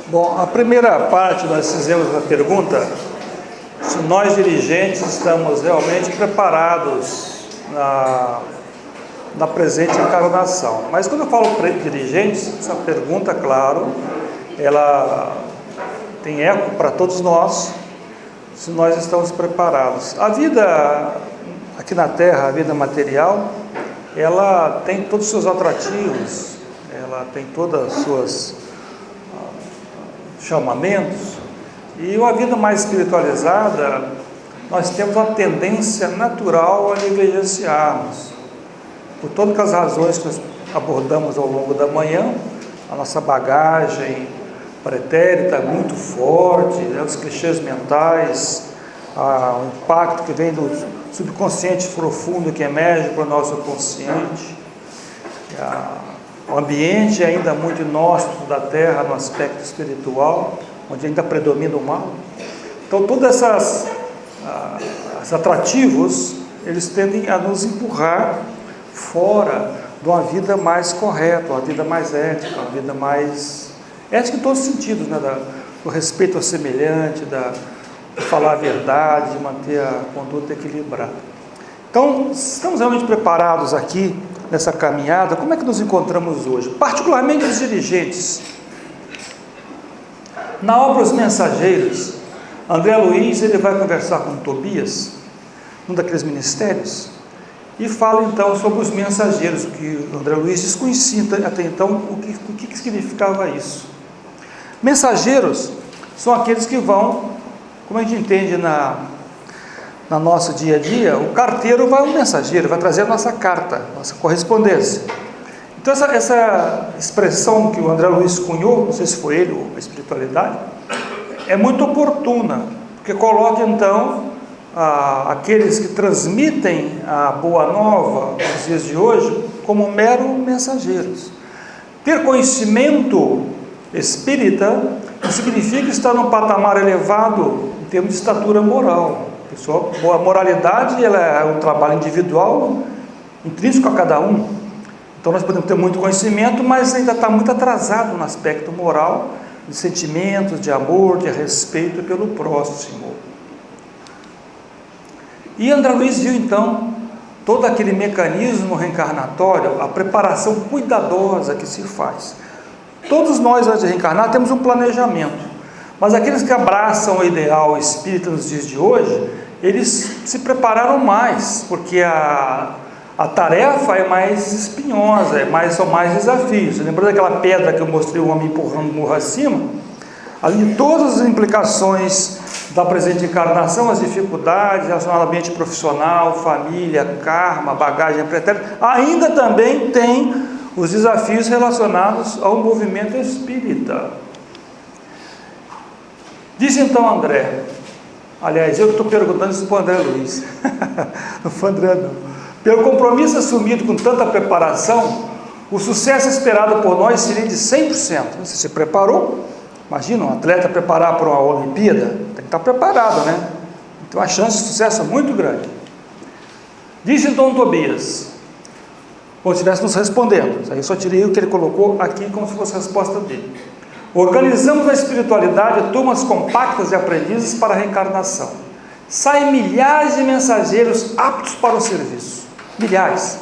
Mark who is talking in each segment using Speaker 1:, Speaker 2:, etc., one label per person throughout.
Speaker 1: Bom, a primeira parte nós fizemos a pergunta se nós dirigentes estamos realmente preparados na presente encarnação. Mas quando eu falo dirigentes, essa pergunta, claro, ela tem eco para todos nós, se nós estamos preparados. A vida aqui na Terra, a vida material, ela tem todos os seus atrativos, ela tem todas as suas chamamentos, e uma vida mais espiritualizada, nós temos uma tendência natural a negligenciarmos, por todas as razões que nós abordamos ao longo da manhã. A nossa bagagem pretérita é muito forte, né? Os clichês mentais, o impacto que vem do subconsciente profundo que emerge para o nosso consciente, o ambiente ainda muito inóspito da Terra no aspecto espiritual, onde ainda predomina o mal. Então todos esses atrativos, eles tendem a nos empurrar fora de uma vida mais correta, uma vida mais ética, uma vida mais ética em todos os sentidos, né? Do respeito ao semelhante, de falar a verdade, de manter a conduta equilibrada. Então, estamos realmente preparados aqui nessa caminhada? Como é que nos encontramos hoje? Particularmente os dirigentes. Na obra Os Mensageiros, André Luiz ele vai conversar com Tobias, um daqueles ministérios, e fala então sobre os mensageiros, que André Luiz desconhecia até então o que significava isso. Mensageiros são aqueles que vão, como a gente entende na nosso dia a dia, o carteiro vai um mensageiro, vai trazer a nossa carta, nossa correspondência. Então essa expressão que o André Luiz cunhou, não sei se foi ele ou a espiritualidade, é muito oportuna, porque coloca então aqueles que transmitem a boa nova nos dias de hoje como mero mensageiros. Ter conhecimento espírita não significa estar num patamar elevado em termos de estatura moral. Pessoal, a moralidade ela é um trabalho individual, intrínseco a cada um. Então nós podemos ter muito conhecimento, mas ainda está muito atrasado no aspecto moral, de sentimentos, de amor, de respeito pelo próximo. E André Luiz viu então todo aquele mecanismo reencarnatório, a preparação cuidadosa que se faz. Todos nós, antes de reencarnar, temos um planejamento, mas aqueles que abraçam o ideal espírita nos dias de hoje, eles se prepararam mais, porque a tarefa é mais espinhosa, são mais desafios. Lembrando daquela pedra que eu mostrei o homem empurrando o morro acima? Ali todas as implicações da presente encarnação, as dificuldades relacionadas ao ambiente profissional, família, karma, bagagem pretérita, ainda também tem os desafios relacionados ao movimento espírita. Diz então André, aliás, eu estou perguntando isso para o André Luiz, não foi André não. Pelo compromisso assumido com tanta preparação, o sucesso esperado por nós seria de 100%. Você se preparou? Imagina um atleta preparar para uma Olimpíada, tem que estar preparado, né? Então a chance de sucesso é muito grande. Disse então Tobias, como se estivesse nos respondendo, aí eu só tirei o que ele colocou aqui como se fosse a resposta dele. Organizamos na espiritualidade turmas compactas de aprendizes para a reencarnação. Saem milhares de mensageiros aptos para o serviço. Milhares.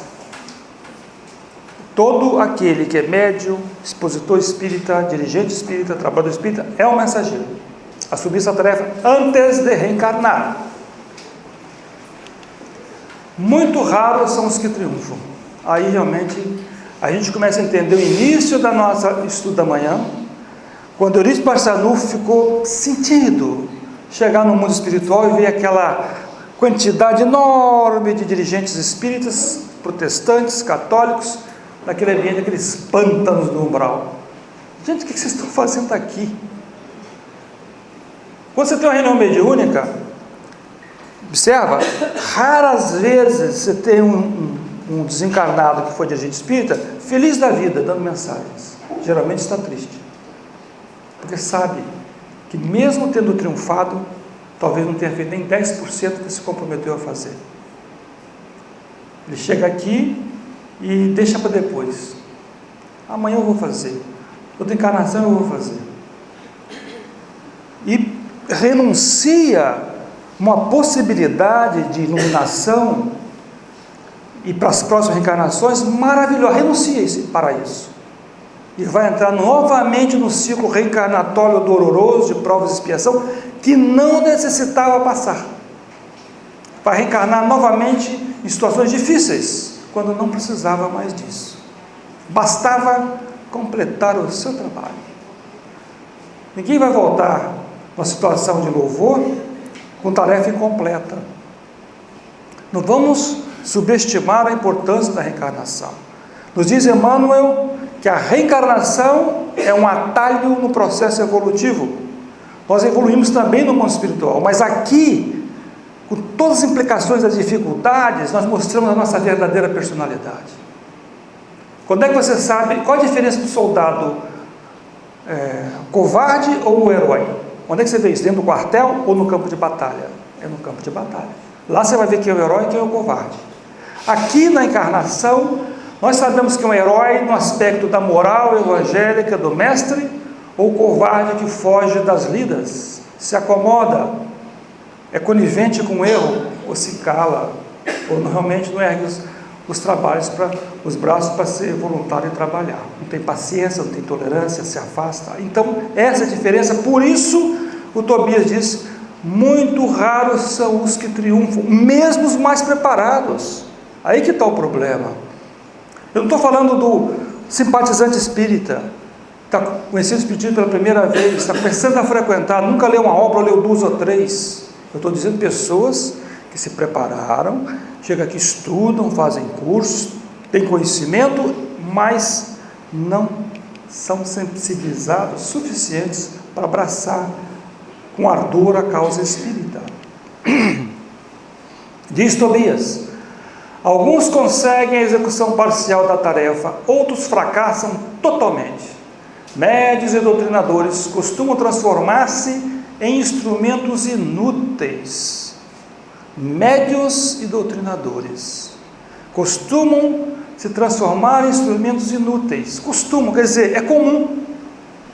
Speaker 1: Todo aquele que é médium, expositor espírita, dirigente espírita, trabalhador espírita, é um mensageiro. Assumir essa tarefa antes de reencarnar. Muito raros são os que triunfam. Aí realmente a gente começa a entender o início da nossa estudo da manhã, quando Eurípides Barçanufo ficou sentido chegar no mundo espiritual e ver aquela quantidade enorme de dirigentes espíritas, protestantes, católicos, naquele ambiente, aqueles pântanos do umbral. Gente, o que vocês estão fazendo aqui? Quando você tem uma reunião mediúnica, observa, raras vezes você tem um desencarnado que foi dirigente espírita, feliz da vida, dando mensagens. Geralmente está triste, porque sabe que mesmo tendo triunfado, talvez não tenha feito nem 10% que se comprometeu a fazer. Ele chega aqui e deixa para depois. Amanhã eu vou fazer, outra encarnação eu vou fazer. renuncia uma possibilidade de iluminação e para as próximas reencarnações maravilhosa, renuncia para isso. E vai entrar novamente no ciclo reencarnatório doloroso de provas e expiação que não necessitava passar. Vai reencarnar novamente em situações difíceis, quando não precisava mais disso. Bastava completar o seu trabalho. Ninguém vai voltar numa situação de louvor com tarefa incompleta. Não vamos subestimar a importância da reencarnação. Nos diz Emmanuel que a reencarnação é um atalho no processo evolutivo. Nós evoluímos também no mundo espiritual, mas aqui, com todas as implicações das dificuldades, nós mostramos a nossa verdadeira personalidade. Quando é que você sabe qual a diferença do soldado covarde ou o herói? Onde é que você vê isso? Dentro do quartel ou no campo de batalha? É no campo de batalha. Lá você vai ver quem é o herói e quem é o covarde. Aqui na encarnação, nós sabemos que é um herói no aspecto da moral evangélica do mestre, ou covarde que foge das lidas, se acomoda, é conivente com o erro, ou se cala, ou realmente não ergue os trabalhos, os braços para ser voluntário e trabalhar. Não tem paciência, não tem tolerância, se afasta. Então, essa é a diferença. Por isso, o Tobias diz, muito raros são os que triunfam, mesmo os mais preparados. Aí que está o problema. Eu não estou falando do simpatizante espírita, está conhecendo o espiritismo pela primeira vez, está começando a frequentar, nunca leu uma obra, leu 2 ou 3. Eu estou dizendo pessoas que se prepararam, chegam aqui, estudam, fazem cursos, têm conhecimento, mas não são sensibilizados suficientes para abraçar com ardor a causa espírita. Diz Tobias, alguns conseguem a execução parcial da tarefa, outros fracassam totalmente. Médios e doutrinadores costumam transformar-se em instrumentos inúteis. Médios e doutrinadores costumam se transformar em instrumentos inúteis. Costumam, quer dizer, é comum.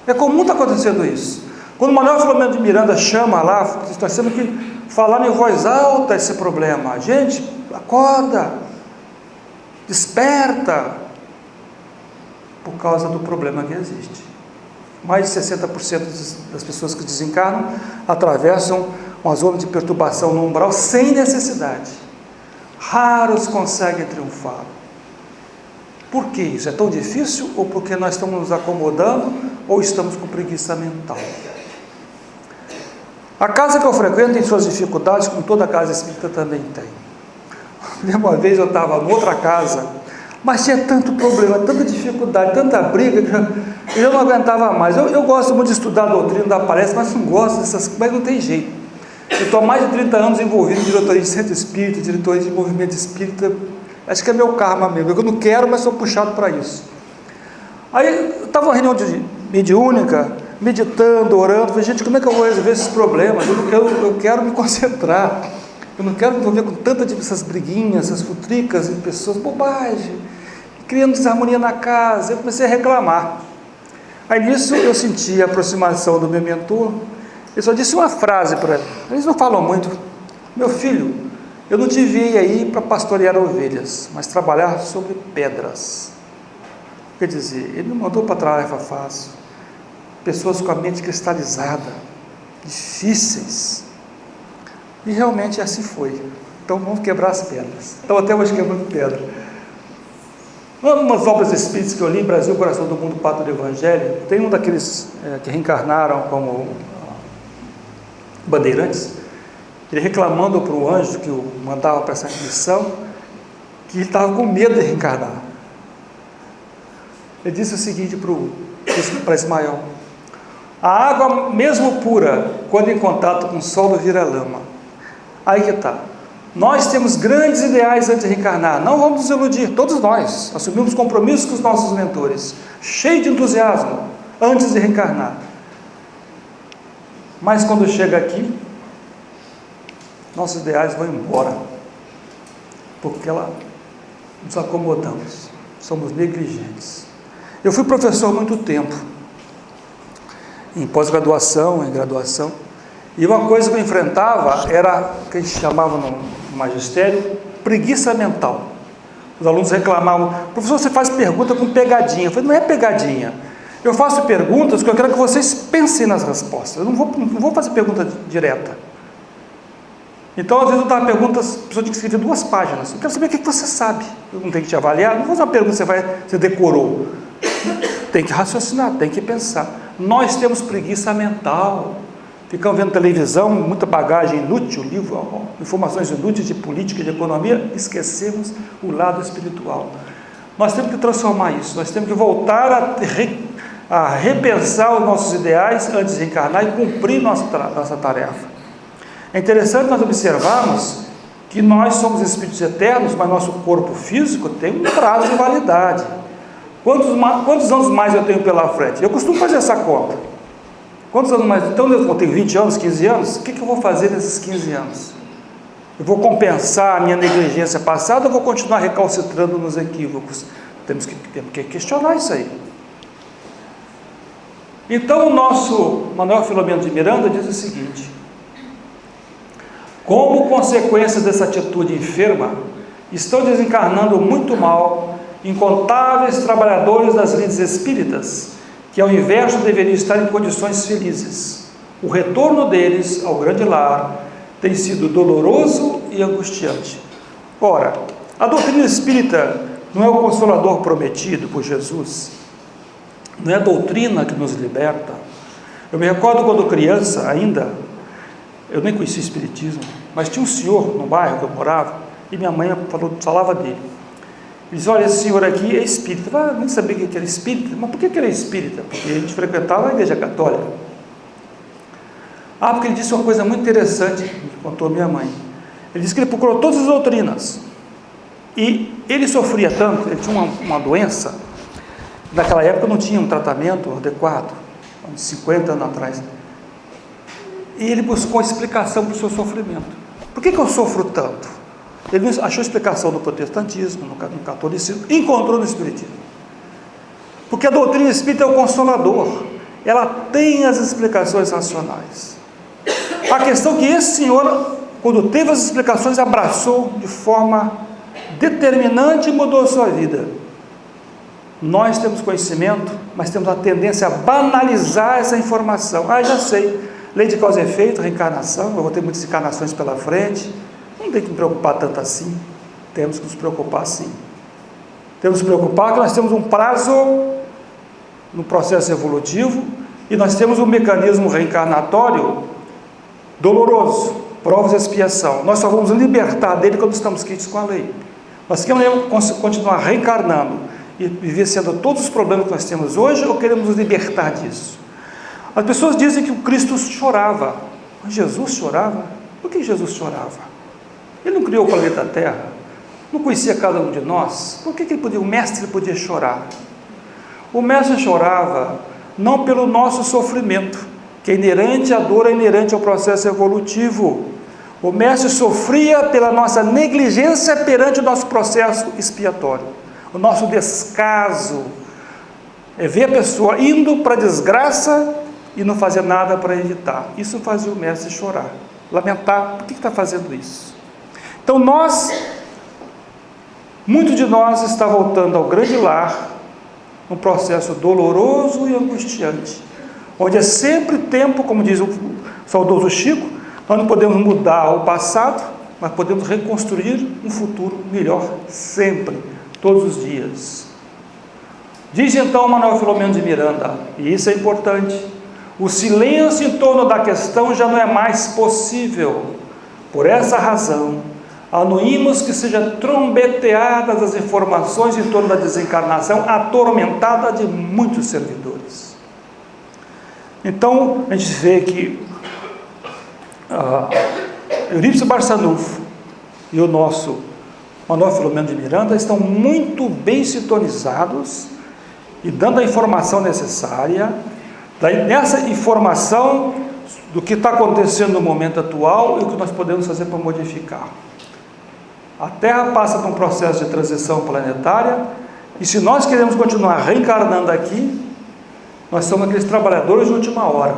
Speaker 1: É comum estar acontecendo isso. Quando o Manuel Filomeno de Miranda chama lá, está sendo que falar em voz alta esse problema. Gente, acorda, desperta, por causa do problema que existe. Mais de 60% das pessoas que desencarnam atravessam uma zona de perturbação no umbral sem necessidade. Raros conseguem triunfar. Por que isso? É tão difícil ou porque nós estamos nos acomodando ou estamos com preguiça mental? A casa que eu frequento tem suas dificuldades, como toda casa espírita também tem. Uma vez eu estava em outra casa, mas tinha tanto problema, tanta dificuldade, tanta briga, que eu não aguentava mais. Eu gosto muito de estudar a doutrina, dar palestra, mas não gosto dessas coisas, mas não tem jeito. Eu estou há mais de 30 anos envolvido em diretoria de centro espírita, diretoria de movimento espírita, acho que é meu karma mesmo, eu não quero, mas sou puxado para isso. Aí eu estava numa reunião de mediúnica, meditando, orando, falei, gente, como é que eu vou resolver esses problemas? Eu quero me concentrar, eu não quero me envolver com tantas essas briguinhas, essas futricas de pessoas, bobagem, criando desarmonia na casa. Eu comecei a reclamar. Aí nisso eu senti a aproximação do meu mentor. Ele só disse uma frase para ele, eles não falam muito: meu filho, eu não te enviei aí para pastorear ovelhas, mas trabalhar sobre pedras. Quer dizer, ele me mandou para tarefa fácil, pessoas com a mente cristalizada, difíceis, e realmente assim foi. Então vamos quebrar as pedras. Então até hoje quebrando pedra. Umas obras espíritas que eu li, Brasil, Coração do Mundo, Pátria do Evangelho, tem um daqueles que reencarnaram como bandeirantes, ele reclamando para o anjo que o mandava para essa missão, que ele estava com medo de reencarnar. Ele disse o seguinte para Ismael: a água mesmo pura, quando em contato com o solo, vira lama. Aí que está. Nós temos grandes ideais antes de reencarnar, não vamos nos iludir, todos nós assumimos compromissos com os nossos mentores, cheio de entusiasmo antes de reencarnar. Mas quando chega aqui, nossos ideais vão embora, porque lá nos acomodamos, somos negligentes. Eu fui professor há muito tempo, em pós-graduação, em graduação, E uma coisa que eu enfrentava era o que a gente chamava no magistério preguiça mental. Os alunos reclamavam: professor, você faz pergunta com pegadinha. Eu falei: não é pegadinha. Eu faço perguntas que eu quero que vocês pensem nas respostas. Eu não vou fazer pergunta direta. Então, às vezes eu dava perguntas, a pessoa tinha que escrever 2 páginas. Eu quero saber o que você sabe. Eu não tenho que te avaliar. Não vou fazer uma pergunta que você decorou. Tem que raciocinar, tem que pensar. Nós temos preguiça mental. Ficamos vendo televisão, muita bagagem inútil, informações inúteis de política, de economia. Esquecemos o lado espiritual. Nós temos que transformar isso. Nós temos que voltar a repensar os nossos ideais antes de encarnar e cumprir nossa tarefa. É interessante nós observarmos que nós somos espíritos eternos, mas nosso corpo físico tem um prazo de validade. Quantos anos mais eu tenho pela frente? Eu costumo fazer essa conta. Quantos anos mais? Então eu tenho 20 anos, 15 anos, o que eu vou fazer nesses 15 anos? Eu vou compensar a minha negligência passada ou vou continuar recalcitrando nos equívocos? Temos que questionar isso aí. Então o nosso Manuel Filomeno de Miranda diz o seguinte: como consequência dessa atitude enferma, estão desencarnando muito mal incontáveis trabalhadores das lides espíritas, que ao inverso deveriam estar em condições felizes. O retorno deles ao grande lar tem sido doloroso e angustiante. Ora, a doutrina espírita não é o consolador prometido por Jesus, não é a doutrina que nos liberta. Eu me recordo quando criança ainda, eu nem conhecia espiritismo, mas tinha um senhor no bairro que eu morava, e minha mãe falava dele. Ele disse: olha, esse senhor aqui é espírita. Eu nem sabia que era espírita. Mas por que ele é espírita? Porque a gente frequentava a igreja católica. Porque ele disse uma coisa muito interessante, que contou minha mãe. Ele disse que ele procurou todas as doutrinas, e ele sofria tanto, ele tinha uma doença, naquela época não tinha um tratamento adequado, uns 50 anos atrás, e ele buscou explicação para o seu sofrimento. Por que eu sofro tanto? Ele achou explicação no protestantismo, no catolicismo, e encontrou no espiritismo. Porque a doutrina espírita é o consolador, ela tem as explicações racionais. A questão é que esse senhor, quando teve as explicações, abraçou de forma determinante e mudou a sua vida. Nós temos conhecimento, mas temos a tendência a banalizar essa informação. Já sei, lei de causa e efeito, reencarnação, eu vou ter muitas encarnações pela frente. Não tem que nos preocupar tanto assim. Temos que nos preocupar sim. Temos que nos preocupar que nós temos um prazo no processo evolutivo e nós temos um mecanismo reencarnatório doloroso, provas de expiação. Nós só vamos libertar dele quando estamos quites com a lei. Nós queremos continuar reencarnando e vivenciando todos os problemas que nós temos hoje, ou queremos nos libertar disso? As pessoas dizem que o Cristo chorava. Mas Jesus chorava? Por que Jesus chorava? Ele não criou o planeta Terra, não conhecia cada um de nós. Por que o mestre podia chorar? O mestre chorava não pelo nosso sofrimento, que é inerente à dor, é inerente ao processo evolutivo. O mestre sofria pela nossa negligência perante o nosso processo expiatório, o nosso descaso. É ver a pessoa indo para a desgraça e não fazer nada para evitar. Isso fazia o mestre chorar, lamentar: por que está fazendo isso? Então muito de nós está voltando ao grande lar, um processo doloroso e angustiante, onde é sempre tempo, como diz o saudoso Chico, nós não podemos mudar o passado, mas podemos reconstruir um futuro melhor sempre, todos os dias. Diz então Manuel Filomeno de Miranda, e isso é importante: o silêncio em torno da questão já não é mais possível. Por essa razão, anuímos que seja trombeteadas as informações em torno da desencarnação, atormentada de muitos servidores. Então, a gente vê que Eurípides Barçanufo e o nosso Manuel Filomeno de Miranda estão muito bem sintonizados e dando a informação necessária. Nessa informação do que está acontecendo no momento atual e o que nós podemos fazer para modificar. A Terra passa por um processo de transição planetária, e se nós queremos continuar reencarnando aqui, nós somos aqueles trabalhadores de última hora.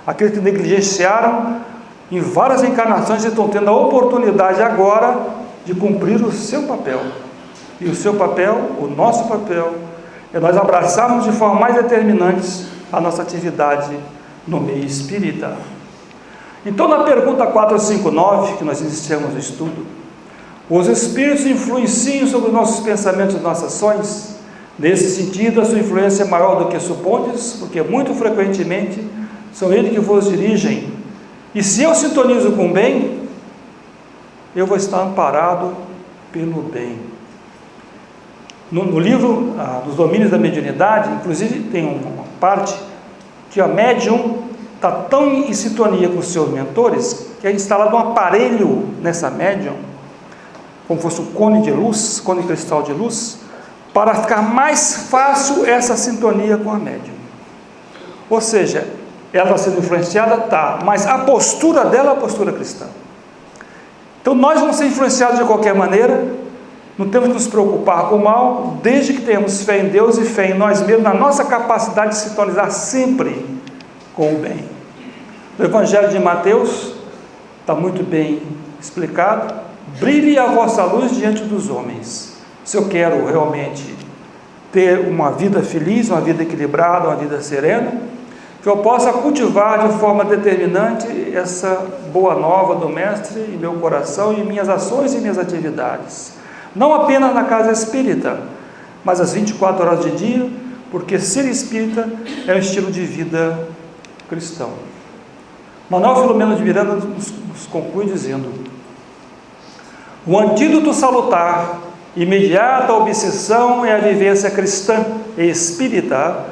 Speaker 1: Aqueles que negligenciaram em várias encarnações estão tendo a oportunidade agora de cumprir o seu papel. E o seu papel, o nosso papel, é nós abraçarmos de forma mais determinante a nossa atividade no meio espírita. Então, na pergunta 459, que nós iniciamos o estudo, os espíritos influenciam sobre os nossos pensamentos e nossas ações? Nesse sentido, a sua influência é maior do que supondes, porque muito frequentemente são eles que vos dirigem. E se eu sintonizo com o bem, eu vou estar amparado pelo bem. No livro dos domínios da mediunidade, inclusive tem uma parte que a médium está tão em sintonia com os seus mentores, que é instalado um aparelho nessa médium, como fosse um cone de luz, cone cristal de luz, para ficar mais fácil essa sintonia com a médium. Ou seja, ela está sendo influenciada, tá, mas a postura dela é a postura cristã. Então nós vamos ser influenciados de qualquer maneira, não temos que nos preocupar com o mal, desde que tenhamos fé em Deus e fé em nós mesmos, na nossa capacidade de sintonizar sempre com o bem. No Evangelho de Mateus, está muito bem explicado: brilhe a vossa luz diante dos homens. Se eu quero realmente ter uma vida feliz, uma vida equilibrada, uma vida serena, que eu possa cultivar de forma determinante essa boa nova do Mestre em meu coração e em minhas ações e minhas atividades. Não apenas na casa espírita, mas às 24 horas de dia, porque ser espírita é um estilo de vida cristão. Manuel Filomeno de Miranda nos conclui dizendo: o antídoto salutar, imediata obsessão é a vivência cristã e espírita,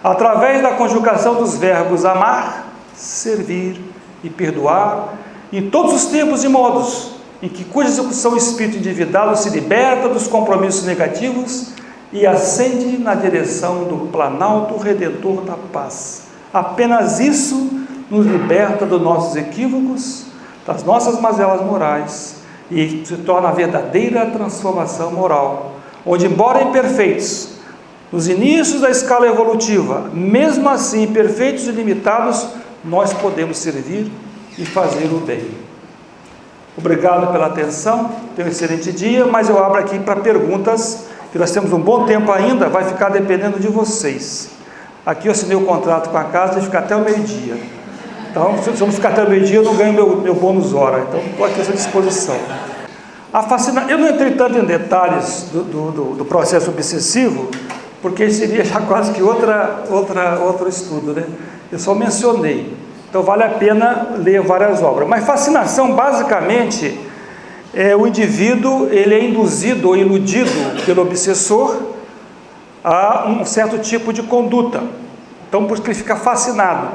Speaker 1: através da conjugação dos verbos amar, servir e perdoar, em todos os tempos e modos, em que cuja execução o espírito endividado se liberta dos compromissos negativos e ascende na direção do planalto redentor da paz. Apenas isso nos liberta dos nossos equívocos, das nossas mazelas morais, e se torna a verdadeira transformação moral, onde, embora imperfeitos, nos inícios da escala evolutiva, mesmo assim perfeitos e limitados, nós podemos servir e fazer o bem. Obrigado pela atenção, tenha um excelente dia, mas eu abro aqui para perguntas, que nós temos um bom tempo ainda, vai ficar dependendo de vocês. Aqui eu assinei o contrato com a casa de ficar até o meio-dia. Então, se eu não ficar até o meio-dia, eu não ganho meu bônus hora. Então, estou aqui à sua disposição. Eu não entrei tanto em detalhes do processo obsessivo, porque seria já quase que outro estudo, né? Eu só mencionei. Então, vale a pena ler várias obras. Mas fascinação, basicamente, o indivíduo ele é induzido ou iludido pelo obsessor a um certo tipo de conduta. Então, por isso que ele fica fascinado.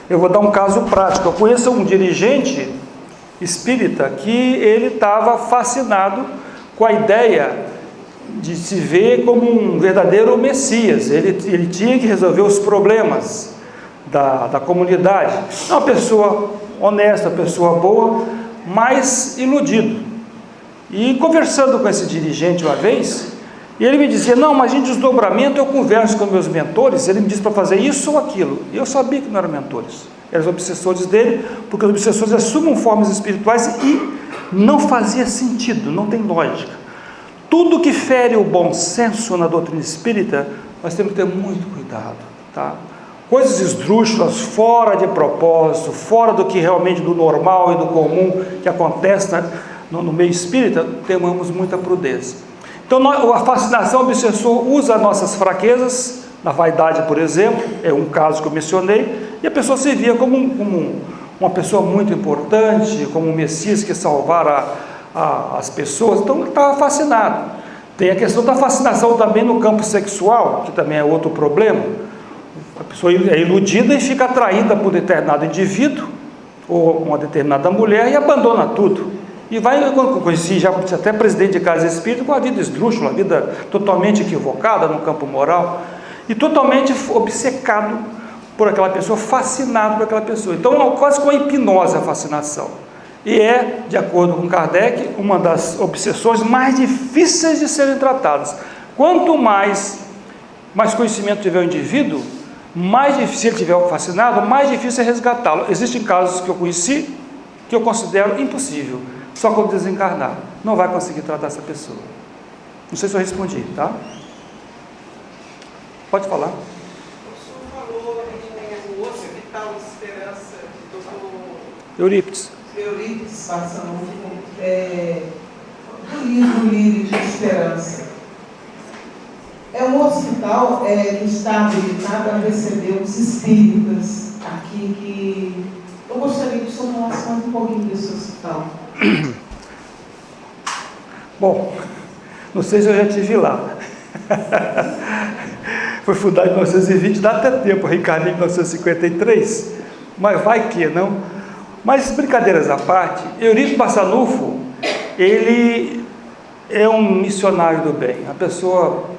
Speaker 1: Eu vou dar um caso prático. Eu conheço um dirigente espírita que ele estava fascinado com a ideia de se ver como um verdadeiro Messias. Ele tinha que resolver os problemas da comunidade. Uma pessoa honesta, pessoa boa, mas iludido. E conversando com esse dirigente uma vez, ele me dizia: não, mas em desdobramento eu converso com meus mentores, ele me diz para fazer isso ou aquilo. E eu sabia que não eram mentores, eram os obsessores dele, porque os obsessores assumem formas espirituais e não fazia sentido, não tem lógica. Tudo que fere o bom senso na doutrina espírita, nós temos que ter muito cuidado, tá? Coisas esdrúxulas, fora de propósito, fora do que realmente do normal e do comum que acontece no meio espírita, tenhamos muita prudência. Então, a fascinação, o obsessor usa nossas fraquezas, na vaidade, por exemplo, é um caso que eu mencionei, e a pessoa se via como uma pessoa muito importante, como um Messias que salvara as pessoas. Então, ele estava fascinado. Tem a questão da fascinação também no campo sexual, que também é outro problema. A pessoa é iludida e fica atraída por um determinado indivíduo, ou uma determinada mulher, e abandona tudo. E vai, eu conheci já até presidente de casa espírita, com a vida esdrúxula, a vida totalmente equivocada no campo moral, e totalmente obcecado por aquela pessoa, fascinado por aquela pessoa. Então, é quase como uma hipnose a fascinação. E é, de acordo com Kardec, uma das obsessões mais difíceis de serem tratadas. Quanto mais conhecimento tiver o indivíduo, mais difícil, se ele estiver fascinado, mais difícil é resgatá-lo. Existem casos que eu conheci, que eu considero impossível, só quando desencarnar. Não vai conseguir tratar essa pessoa. Não sei se eu respondi, tá? Pode falar.
Speaker 2: O senhor falou em moça que tal esperança do
Speaker 1: Eurípides
Speaker 2: Barçanufo, do livro Lírio de Esperança. É um hospital que está habilitado a receber os espíritas aqui, que eu gostaria que o senhor falasse mais um pouquinho desse hospital.
Speaker 1: Bom, não sei se eu já estive lá. Foi fundado em 1920, dá até tempo, eu reencarnei em 1953, mas vai que não. Mas brincadeiras à parte, Eurípides Barçanufo, ele é um missionário do bem, uma pessoa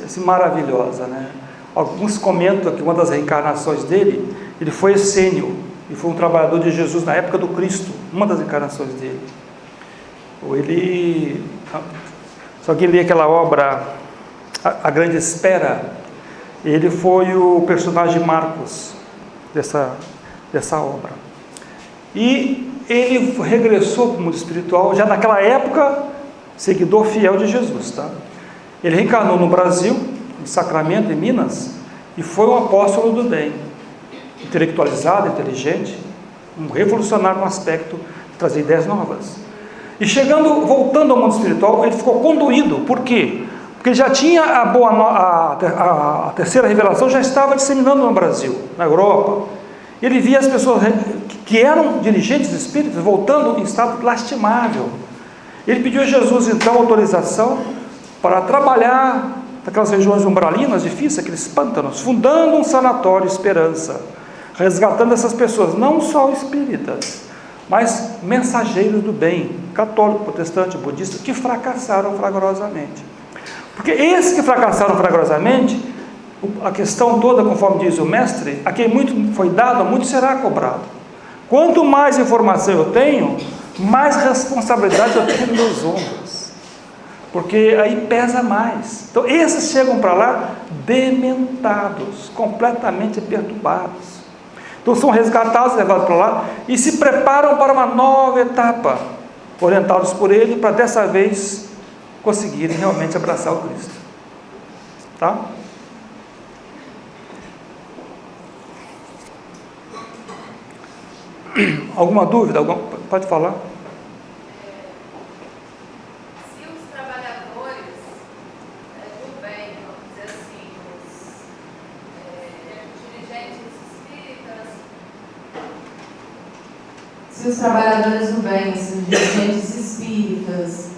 Speaker 1: assim, maravilhosa, né? Alguns comentam que uma das reencarnações dele, ele foi essênio, e foi um trabalhador de Jesus na época do Cristo, uma das encarnações dele. Se alguém lê aquela obra, A Grande Espera, ele foi o personagem Marcos dessa obra. E ele regressou para o mundo espiritual, já naquela época, seguidor fiel de Jesus, tá? Ele reencarnou no Brasil, em Sacramento, em Minas, e foi um apóstolo do bem, intelectualizado, inteligente, um revolucionário no aspecto de trazer ideias novas. E voltando ao mundo espiritual, ele ficou conduído. Por quê? Porque já tinha a terceira revelação, já estava disseminando no Brasil, na Europa. Ele via as pessoas que eram dirigentes espíritas voltando em estado lastimável. Ele pediu a Jesus, então, autorização para trabalhar naquelas regiões umbralinas difíceis, aqueles pântanos, fundando um sanatório Esperança, resgatando essas pessoas, não só espíritas, mas mensageiros do bem, católico, protestante, budista, que fracassaram fragorosamente. Porque esses que fracassaram fragorosamente, a questão toda, conforme diz o mestre, a quem muito foi dado, muito será cobrado. Quanto mais informação eu tenho, mais responsabilidade eu tenho nos meus ombros, porque aí pesa mais. Então esses chegam para lá dementados, completamente perturbados. Então são resgatados, levados para lá e se preparam para uma nova etapa, orientados por ele, para dessa vez conseguirem realmente abraçar o Cristo. Tá? Alguma dúvida? Pode falar.
Speaker 3: Se os trabalhadores do bem, vamos dizer assim, os dirigentes espíritas... Se os trabalhadores do bem, os dirigentes espíritas,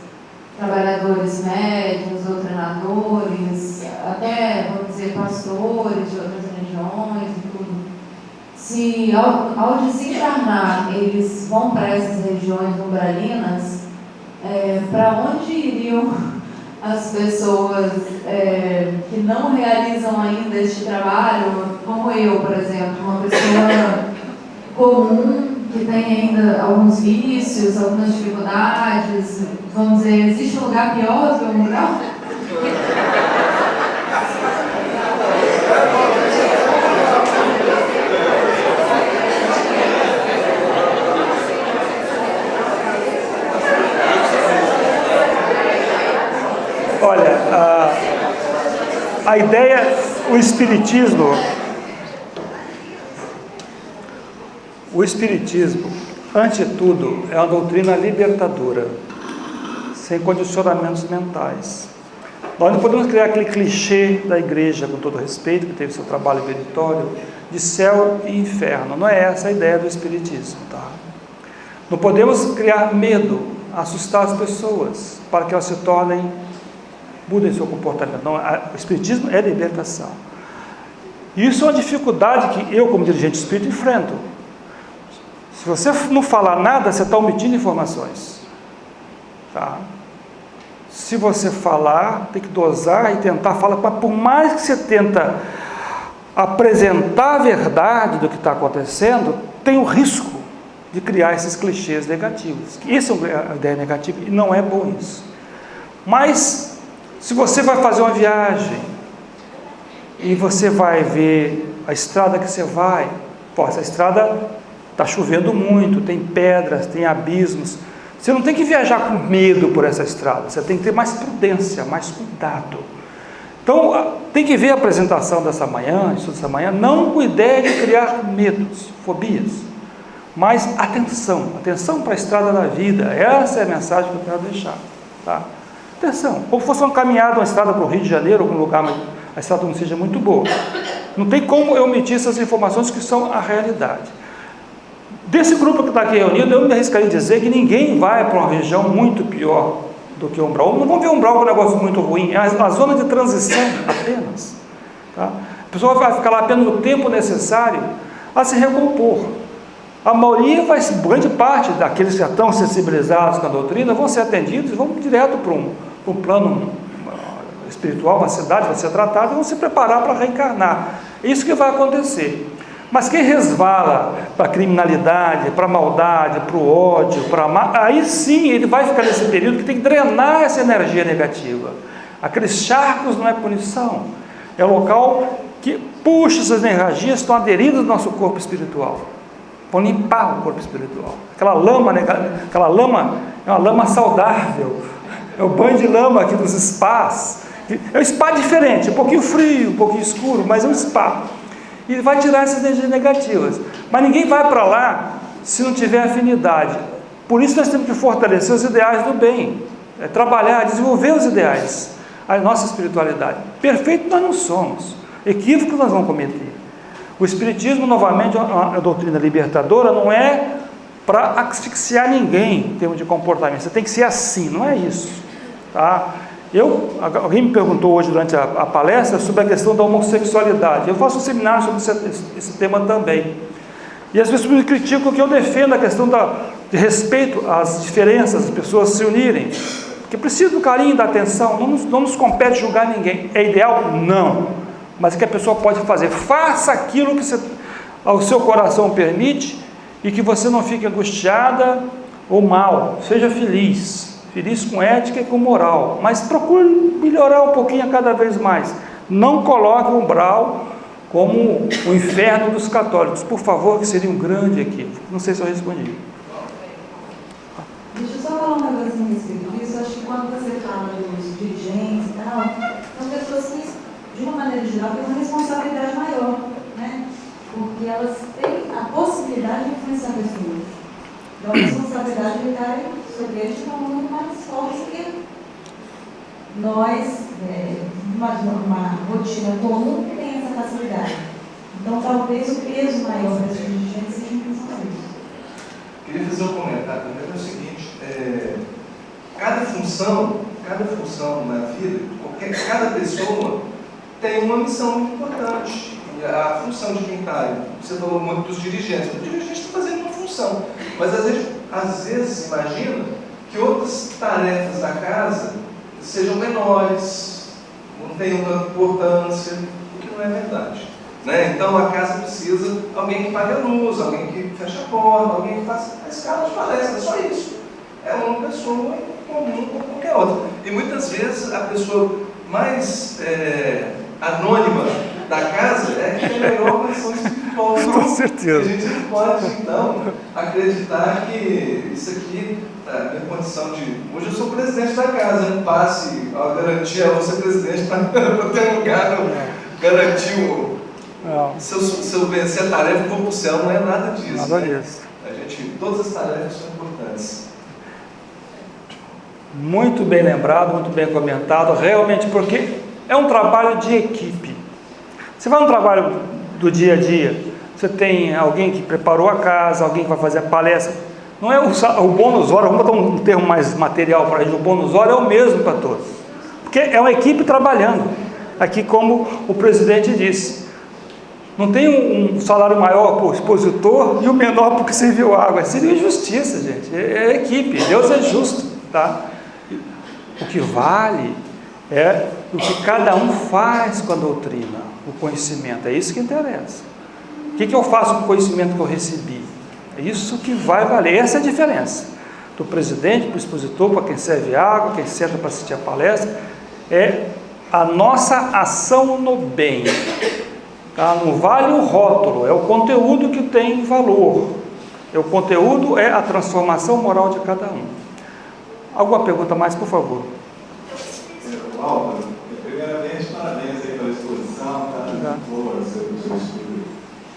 Speaker 3: trabalhadores médios, ou treinadores, até, vamos dizer, pastores de outras religiões e tudo, se ao desencarnar eles vão para essas regiões umbralinas, para onde iriam as pessoas que não realizam ainda este trabalho, como eu, por exemplo, uma pessoa comum, que tem ainda alguns vícios, algumas dificuldades, vamos dizer, existe um lugar pior do que um lugar?
Speaker 1: Olha, a ideia, o Espiritismo, ante tudo, é uma doutrina libertadora, sem condicionamentos mentais. Nós não podemos criar aquele clichê da igreja, com todo respeito, que teve seu trabalho meritório, de céu e inferno. Não é essa a ideia do Espiritismo, tá? Não podemos criar medo, assustar as pessoas, para que elas se mudem seu comportamento. Não, o Espiritismo é libertação. Isso é uma dificuldade que eu, como dirigente espírita, enfrento. Se você não falar nada, você está omitindo informações. Tá? Se você falar, tem que dosar e tentar falar, mas por mais que você tenta apresentar a verdade do que está acontecendo, tem o risco de criar esses clichês negativos. Essa é uma ideia negativa e não é bom isso. Mas, se você vai fazer uma viagem e você vai ver a estrada que você vai. Pô, essa estrada está chovendo muito, tem pedras, tem abismos. Você não tem que viajar com medo por essa estrada, você tem que ter mais prudência, mais cuidado. Então, tem que ver a apresentação dessa manhã, estudo dessa manhã, não com ideia de criar medos, fobias, mas atenção para a estrada da vida. Essa é a mensagem que eu quero deixar, tá? Atenção, como fosse uma caminhada, uma estrada para o Rio de Janeiro, algum lugar, mas a estrada não seja muito boa. Não tem como eu omitir essas informações que são a realidade. Desse grupo que está aqui reunido, eu me arriscaria a dizer que ninguém vai para uma região muito pior do que Umbral. Não vamos ver Umbral como um negócio muito ruim, é a zona de transição apenas. Tá? A pessoa vai ficar lá apenas o tempo necessário a se recompor. A maioria, grande parte daqueles que já estão sensibilizados com a doutrina, vão ser atendidos e vão direto para um plano espiritual, uma cidade, vai ser tratado e vão se preparar para reencarnar. É isso que vai acontecer. Mas quem resvala para a criminalidade, para a maldade, para o ódio, aí sim ele vai ficar nesse período que tem que drenar essa energia negativa. Aqueles charcos não é punição, é o local que puxa essas energias, estão aderidas ao nosso corpo espiritual, vão limpar o corpo espiritual. Aquela lama é uma lama saudável, é o banho de lama aqui dos spas. É um spa diferente, um pouquinho frio, um pouquinho escuro, mas é um spa. E vai tirar essas energias negativas. Mas ninguém vai para lá se não tiver afinidade. Por isso nós temos que fortalecer os ideais do bem, trabalhar, desenvolver os ideais, a nossa espiritualidade. Perfeito nós não somos, equívocos nós vamos cometer. O Espiritismo, novamente, a doutrina libertadora, não é para asfixiar ninguém em termos de comportamento. Você tem que ser assim, não é isso, tá? Alguém me perguntou hoje durante a palestra sobre a questão da homossexualidade. Eu faço um seminário sobre esse tema também. E as pessoas me criticam que eu defendo a questão de respeito às diferenças, as pessoas se unirem. Porque precisa do carinho, da atenção, não nos compete julgar ninguém. É ideal? Não. Mas o que a pessoa pode fazer? Faça aquilo que o seu coração permite e que você não fique angustiada ou mal. Seja feliz. Feliz com ética e com moral, mas procure melhorar um pouquinho a cada vez mais. Não coloque o Umbral como o inferno dos católicos, por favor, que seria um grande equívoco. Não sei se eu respondi.
Speaker 4: Deixa eu só falar um negocinho a respeito disso. Acho que quando você fala dos dirigentes e tal, são pessoas que, de uma maneira geral, têm uma responsabilidade maior, né? Porque elas têm a possibilidade de influenciar pessoas. Então, a responsabilidade de recai sobre eles de uma muito mais forte que nós, numa rotina comum, que tem essa facilidade. Então, talvez o peso maior para esses dirigentes seja em função disso.
Speaker 5: Queria fazer um comentário também, é o seguinte, cada função na vida, cada pessoa tem uma missão muito importante. A função de quem está, você falou muito dos dirigentes, o dirigente está fazendo uma função, mas às vezes imagina que outras tarefas da casa sejam menores, não tenham tanta importância, o que não é verdade, né? Então a casa precisa de alguém que pague a luz, alguém que feche a porta, alguém que faça a escala de palestra, é só isso. É uma pessoa comum como qualquer outra. E muitas vezes a pessoa mais anônima da casa é que tem a melhor condição espiritual.
Speaker 1: Com certeza.
Speaker 5: A gente não pode, então, acreditar que isso aqui, a minha condição de... Hoje eu sou presidente da casa, não passe a garantia a você presidente para ter um lugar, garantir se eu vencer a tarefa, eu vou para o céu, não é nada disso.
Speaker 1: Nada
Speaker 5: né?
Speaker 1: disso.
Speaker 5: Todas as tarefas são importantes.
Speaker 1: Muito bem lembrado, muito bem comentado, realmente, porque é um trabalho de equipe. Você vai no trabalho do dia a dia, você tem alguém que preparou a casa, alguém que vai fazer a palestra. Não é o bônus hora, vamos botar um termo mais material para ele, o bônus hora é o mesmo para todos. Porque é uma equipe trabalhando. Aqui, como o presidente disse, não tem um salário maior para o expositor e o menor para o que serviu água. Seria injustiça, gente. É equipe, Deus é justo, tá? O que vale é o que cada um faz com a doutrina, o conhecimento, é isso que interessa. O que eu faço com o conhecimento que eu recebi? É isso que vai valer, essa é a diferença. Do presidente, para o expositor, para quem serve água, quem senta para assistir a palestra, é a nossa ação no bem. Tá? Não vale o rótulo, é o conteúdo que tem valor. O conteúdo é a transformação moral de cada um. Alguma pergunta mais, por favor?
Speaker 6: Álvaro, primeiramente, parabéns aí pela exposição, tá boa o seu estudo.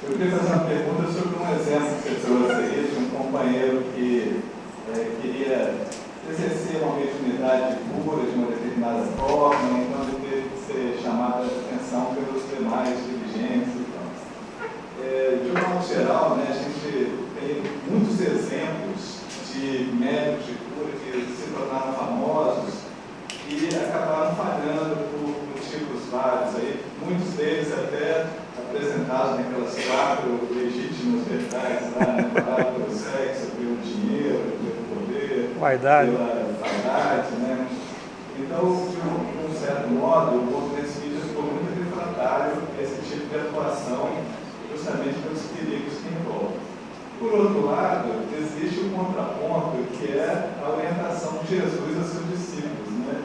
Speaker 6: Eu queria fazer uma pergunta sobre um exemplo que você trouxe aí, de um companheiro que queria exercer uma mediunidade pura de uma determinada forma, então ele teve que ser chamado a atenção pelos demais dirigentes. De um modo geral, né, a gente tem muitos exemplos de médicos de cura que se tornaram famosos e acabaram falhando por motivos vários. Aí, muitos deles até apresentados naquelas 4 legítimas verdades lá, né, pelo sexo, pelo dinheiro, pelo poder,
Speaker 1: Vaidade.
Speaker 6: pela vaidade, né? Então, de um certo modo, o movimento espírita ficou muito refratário a esse tipo de atuação, justamente pelos perigos que envolvem. Por outro lado, existe o contraponto, que é a orientação de Jesus a seus discípulos, né?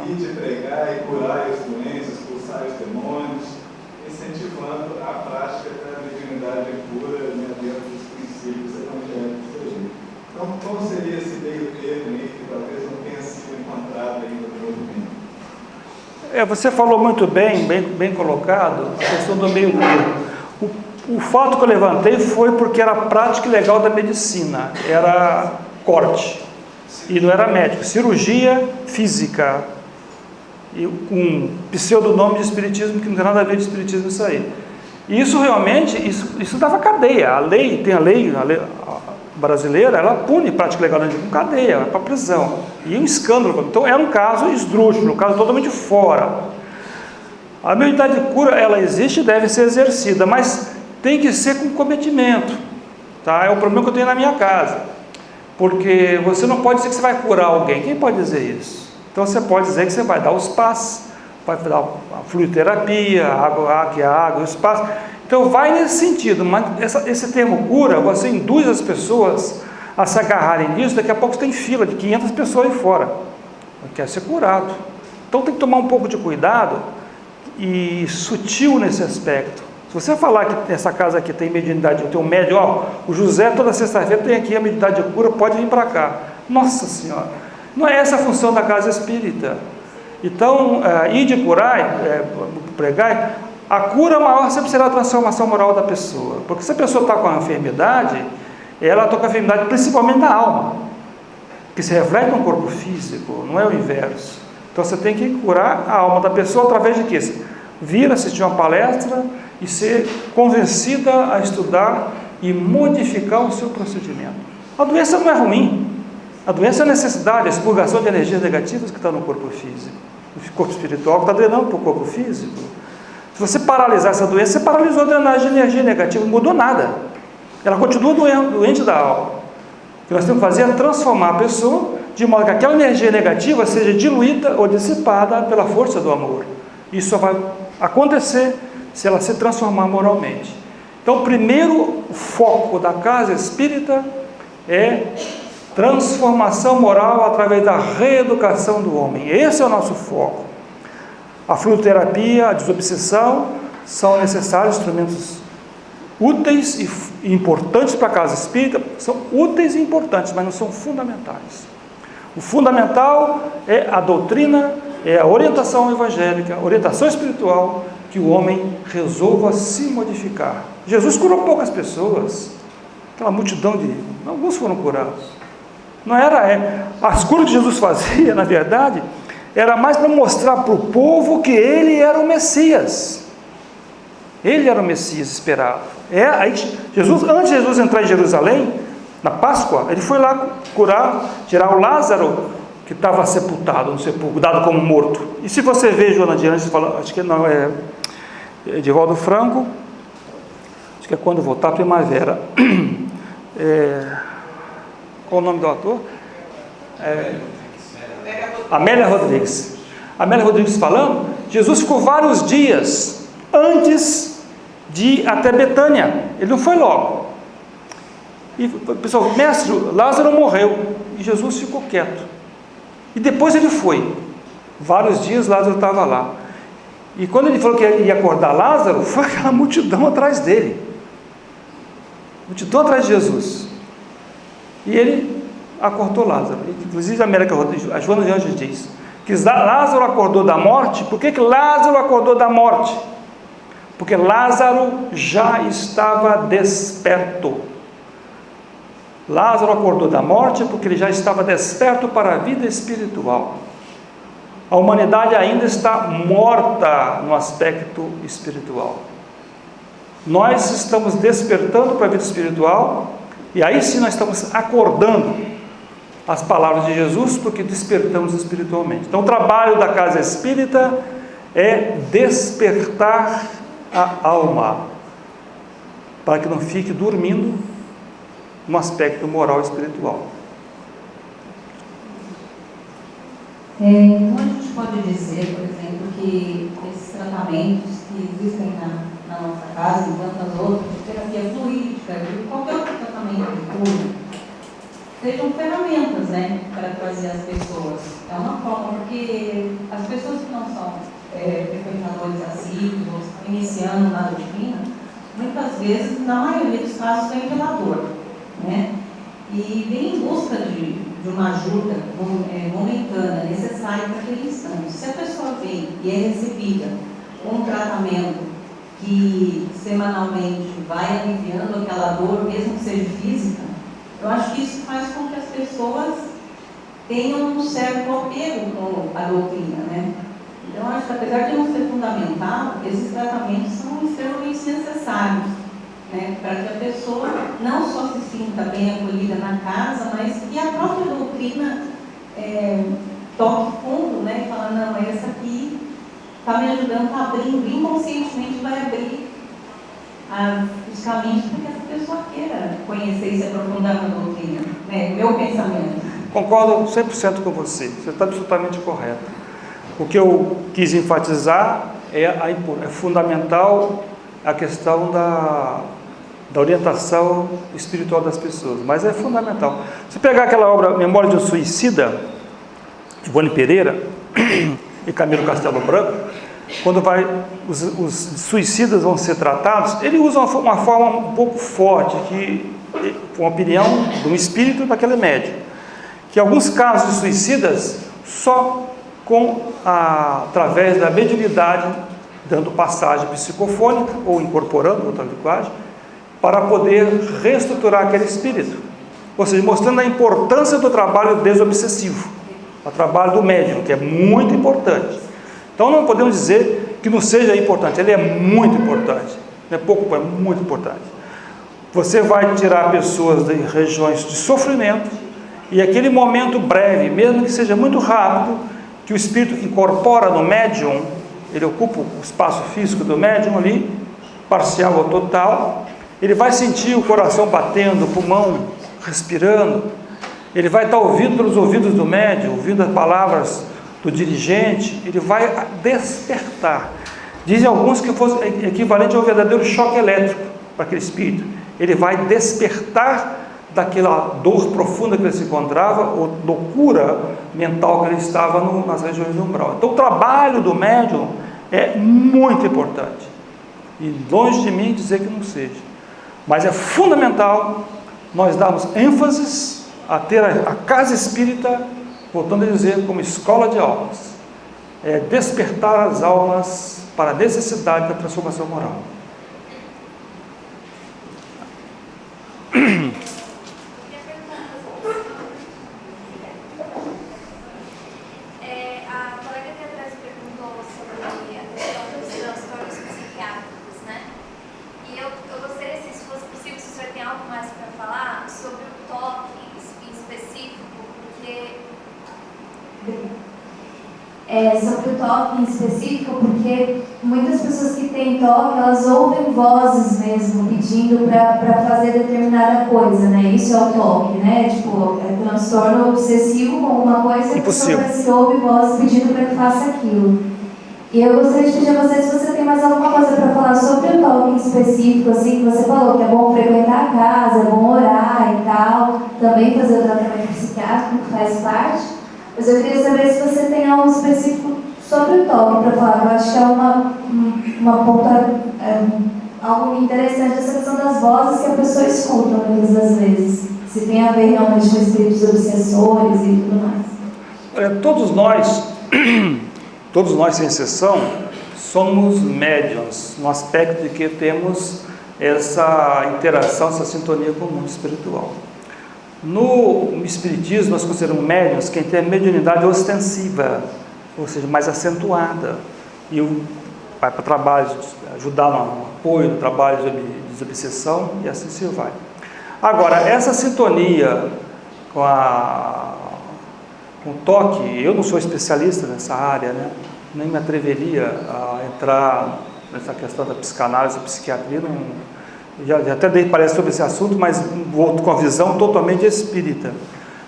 Speaker 6: E de pregar e curar as doenças, expulsar os demônios, incentivando a prática da mediunidade pura, né, dentro dos princípios evangélicos da gente. Então, qual seria esse meio termo aí que talvez não tenha sido encontrado ainda no movimento?
Speaker 1: Você falou muito bem colocado, a questão do meio termo. O fato que eu levantei foi porque era a prática legal da medicina, era corte, e não era médico, cirurgia física, e um pseudonome de espiritismo que não tem nada a ver de espiritismo isso aí. E isso realmente, isso dava cadeia. A lei brasileira, ela pune prática legal com cadeia, para prisão. E um escândalo. Então era um caso esdrúxulo, um caso totalmente fora. A mediunidade de cura, ela existe e deve ser exercida, mas tem que ser com cometimento, tá? É o problema que eu tenho na minha casa, porque você não pode dizer que você vai curar alguém. Quem pode dizer isso? Então você pode dizer que você vai dar os passos, vai dar a fluidoterapia, a água e os passos. Então vai nesse sentido, mas esse termo cura, você induz as pessoas a se agarrarem nisso. Daqui a pouco você tem fila de 500 pessoas aí fora, quer ser curado. Então tem que tomar um pouco de cuidado e sutil nesse aspecto. Se você falar que essa casa aqui tem mediunidade, eu tenho um médium, o José toda sexta-feira tem aqui a mediunidade de cura, pode vir para cá. Nossa Senhora, não é essa a função da casa espírita. Então, ir de curar, pregar, a cura maior sempre será a transformação moral da pessoa. Porque se a pessoa está com a enfermidade, ela está com a enfermidade principalmente na alma, que se reflete no corpo físico, não é o inverso. Então você tem que curar a alma da pessoa através de quê? Vir assistir uma palestra e ser convencida a estudar e modificar o seu procedimento. A doença não é ruim, a doença é a necessidade, a expurgação de energias negativas que está no corpo físico, no corpo espiritual que está drenando para o corpo físico. Se você paralisar essa doença, você paralisou a drenagem de energia negativa, não mudou nada, ela continua doente da alma. O que nós temos que fazer é transformar a pessoa de modo que aquela energia negativa seja diluída ou dissipada pela força do amor. Isso só vai acontecer se ela se transformar moralmente. Então, o primeiro foco da casa espírita é transformação moral através da reeducação do homem. Esse é o nosso foco. A fluidoterapia, a desobsessão são necessários instrumentos úteis e importantes para a casa espírita. São úteis e importantes, mas não são fundamentais. O fundamental é a doutrina, é a orientação evangélica, a orientação espiritual, que o homem resolva se modificar. Jesus curou poucas pessoas, aquela multidão alguns foram curados. Não era, as curas que Jesus fazia, na verdade, era mais para mostrar para o povo que ele era o Messias. Ele era o Messias esperado. Aí Jesus, antes de Jesus entrar em Jerusalém, na Páscoa, ele foi lá curar, tirar o Lázaro, que estava sepultado, no sepulcro, dado como morto. E se você vê Joana de Anjos, acho que não é Edivaldo Franco, acho que é Quando Voltar Primavera. Qual o nome do ator? Amélia Rodrigues. Amélia Rodrigues falando, Jesus ficou vários dias antes de ir até Betânia. Ele não foi logo. E o pessoal, mestre, Lázaro morreu. E Jesus ficou quieto. E depois ele foi. Vários dias Lázaro estava lá. E quando ele falou que ia acordar Lázaro, foi aquela multidão atrás dele. Multidão atrás de Jesus. E ele acordou Lázaro. Inclusive a Joana de Anjos diz que Lázaro acordou da morte. Por que Lázaro acordou da morte? Porque Lázaro já estava desperto. Lázaro acordou da morte porque ele já estava desperto para a vida espiritual. A humanidade ainda está morta no aspecto espiritual. Nós estamos despertando para a vida espiritual, e aí sim nós estamos acordando as palavras de Jesus, porque despertamos espiritualmente. Então o trabalho da casa espírita é despertar a alma, para que não fique dormindo no aspecto moral e espiritual.
Speaker 4: Então a gente pode dizer, por exemplo, que esses tratamentos que existem na nossa casa e tantas outras, de terapia fluídica, de qualquer outro tratamento de cura, sejam ferramentas, né, para trazer as pessoas. É uma forma, porque as pessoas que não são frequentadores assíduos ou estão iniciando na doutrina, muitas vezes, na maioria dos casos, vem pela dor, né? E vem em busca de uma ajuda momentânea, necessária para aquele instante. Se a pessoa vem e é recebida um tratamento que semanalmente vai aliviando aquela dor, mesmo que seja física, eu acho que isso faz com que as pessoas tenham um certo apego com a doutrina, né? Então, eu acho que apesar de não ser fundamental, esses tratamentos são extremamente necessários, né, para que a pessoa não só se sinta bem acolhida na casa, mas que a própria doutrina toque fundo, né, e fala, não, essa aqui está me ajudando, está abrindo, inconscientemente vai abrir os caminhos para que essa pessoa queira conhecer e se aprofundar na doutrina, né, meu pensamento.
Speaker 1: Concordo 100% com você está absolutamente correto. O que eu quis enfatizar é fundamental a questão da orientação espiritual das pessoas, mas é fundamental. Se pegar aquela obra Memória de um Suicida, de Ivone Pereira e Camilo Castelo Branco, quando os suicidas vão ser tratados, ele usa uma forma um pouco forte, uma opinião de um espírito daquele médium, que alguns casos de suicidas só através da mediunidade, dando passagem psicofônica ou incorporando outra linguagem, para poder reestruturar aquele espírito, ou seja, mostrando a importância do trabalho desobsessivo, o trabalho do médium, que é muito importante. Então não podemos dizer que não seja importante, ele é muito importante, não é pouco, é muito importante. Você vai tirar pessoas de regiões de sofrimento, e aquele momento breve, mesmo que seja muito rápido, que o espírito incorpora no médium, ele ocupa o espaço físico do médium ali, parcial ou total, ele vai sentir o coração batendo, o pulmão respirando, ele vai estar ouvindo pelos ouvidos do médium, ouvindo as palavras do dirigente, ele vai despertar. Dizem alguns que fosse equivalente ao verdadeiro choque elétrico para aquele espírito. Ele vai despertar daquela dor profunda que ele se encontrava, ou loucura mental que ele estava nas regiões do umbral. Então o trabalho do médium é muito importante, e longe de mim dizer que não seja, mas é fundamental nós darmos ênfase a ter a casa espírita, voltando a dizer, como escola de almas, é despertar as almas para a necessidade da transformação moral.
Speaker 3: Sobre o toque em específico, porque muitas pessoas que têm toque, elas ouvem vozes mesmo, pedindo para fazer determinada coisa, né? Isso é o toque, né? Tipo, é transtorno obsessivo com alguma coisa, e a pessoa parece que ouve vozes pedindo para que faça aquilo. E eu gostaria de pedir a você se você tem mais alguma coisa para falar sobre o toque em específico, assim, que você falou que é bom frequentar a casa, é bom orar e tal, também fazer o tratamento psiquiátrico, que faz parte. Mas eu queria saber se você tem algo específico
Speaker 4: Sobre o toque, para falar, eu acho que é uma ponta, algo interessante essa questão das vozes que a pessoa escuta muitas das vezes. Se tem a ver realmente com espíritos obsessores e tudo mais.
Speaker 1: Todos nós, sem exceção, somos médiuns, no aspecto de que temos essa interação, essa sintonia com o mundo espiritual. No espiritismo, nós consideramos médiuns quem tem a mediunidade ostensiva, ou seja, mais acentuada, e vai para trabalhos, ajudar no apoio, no trabalho de desobsessão, e assim se vai. Agora, essa sintonia com o toque, eu não sou especialista nessa área, né? Nem me atreveria a entrar nessa questão da psicanálise, da psiquiatria, já até dei palestra sobre esse assunto, mas volto com a visão totalmente espírita.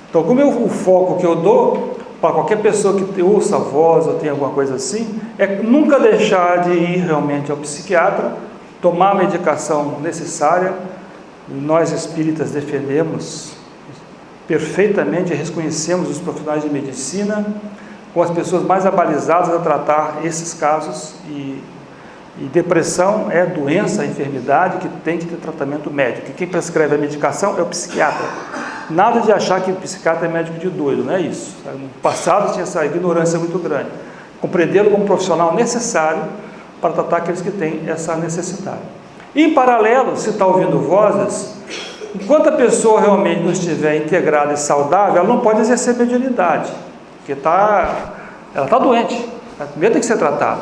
Speaker 1: Então, como o foco que eu dou para qualquer pessoa que ouça a voz ou tenha alguma coisa assim, é nunca deixar de ir realmente ao psiquiatra, tomar a medicação necessária. Nós espíritas defendemos perfeitamente, reconhecemos os profissionais de medicina com as pessoas mais abalizadas a tratar esses casos, e depressão é doença, enfermidade que tem que ter tratamento médico, e quem prescreve a medicação é o psiquiatra. Nada de achar que o psiquiatra é médico de doido, não é isso. No passado tinha essa ignorância muito grande. Compreendê-lo como profissional necessário para tratar aqueles que têm essa necessidade. Em paralelo, se está ouvindo vozes, enquanto a pessoa realmente não estiver integrada e saudável, ela não pode exercer mediunidade, porque ela está doente, primeiro tem que ser tratada.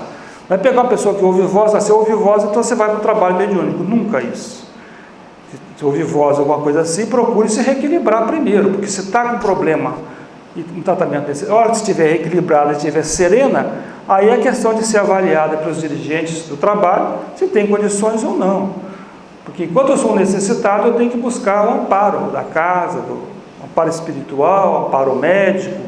Speaker 1: Vai pegar uma pessoa que ouve voz, você ouve voz, então você vai para o trabalho mediúnico, nunca isso. Se ouve voz, alguma coisa assim, procure se reequilibrar primeiro, porque se está com problema e um tratamento desse, a hora que estiver equilibrada, estiver serena, aí é questão de ser avaliada pelos dirigentes do trabalho, se tem condições ou não. Porque enquanto eu sou necessitado, eu tenho que buscar o amparo da casa, o amparo espiritual, o amparo médico.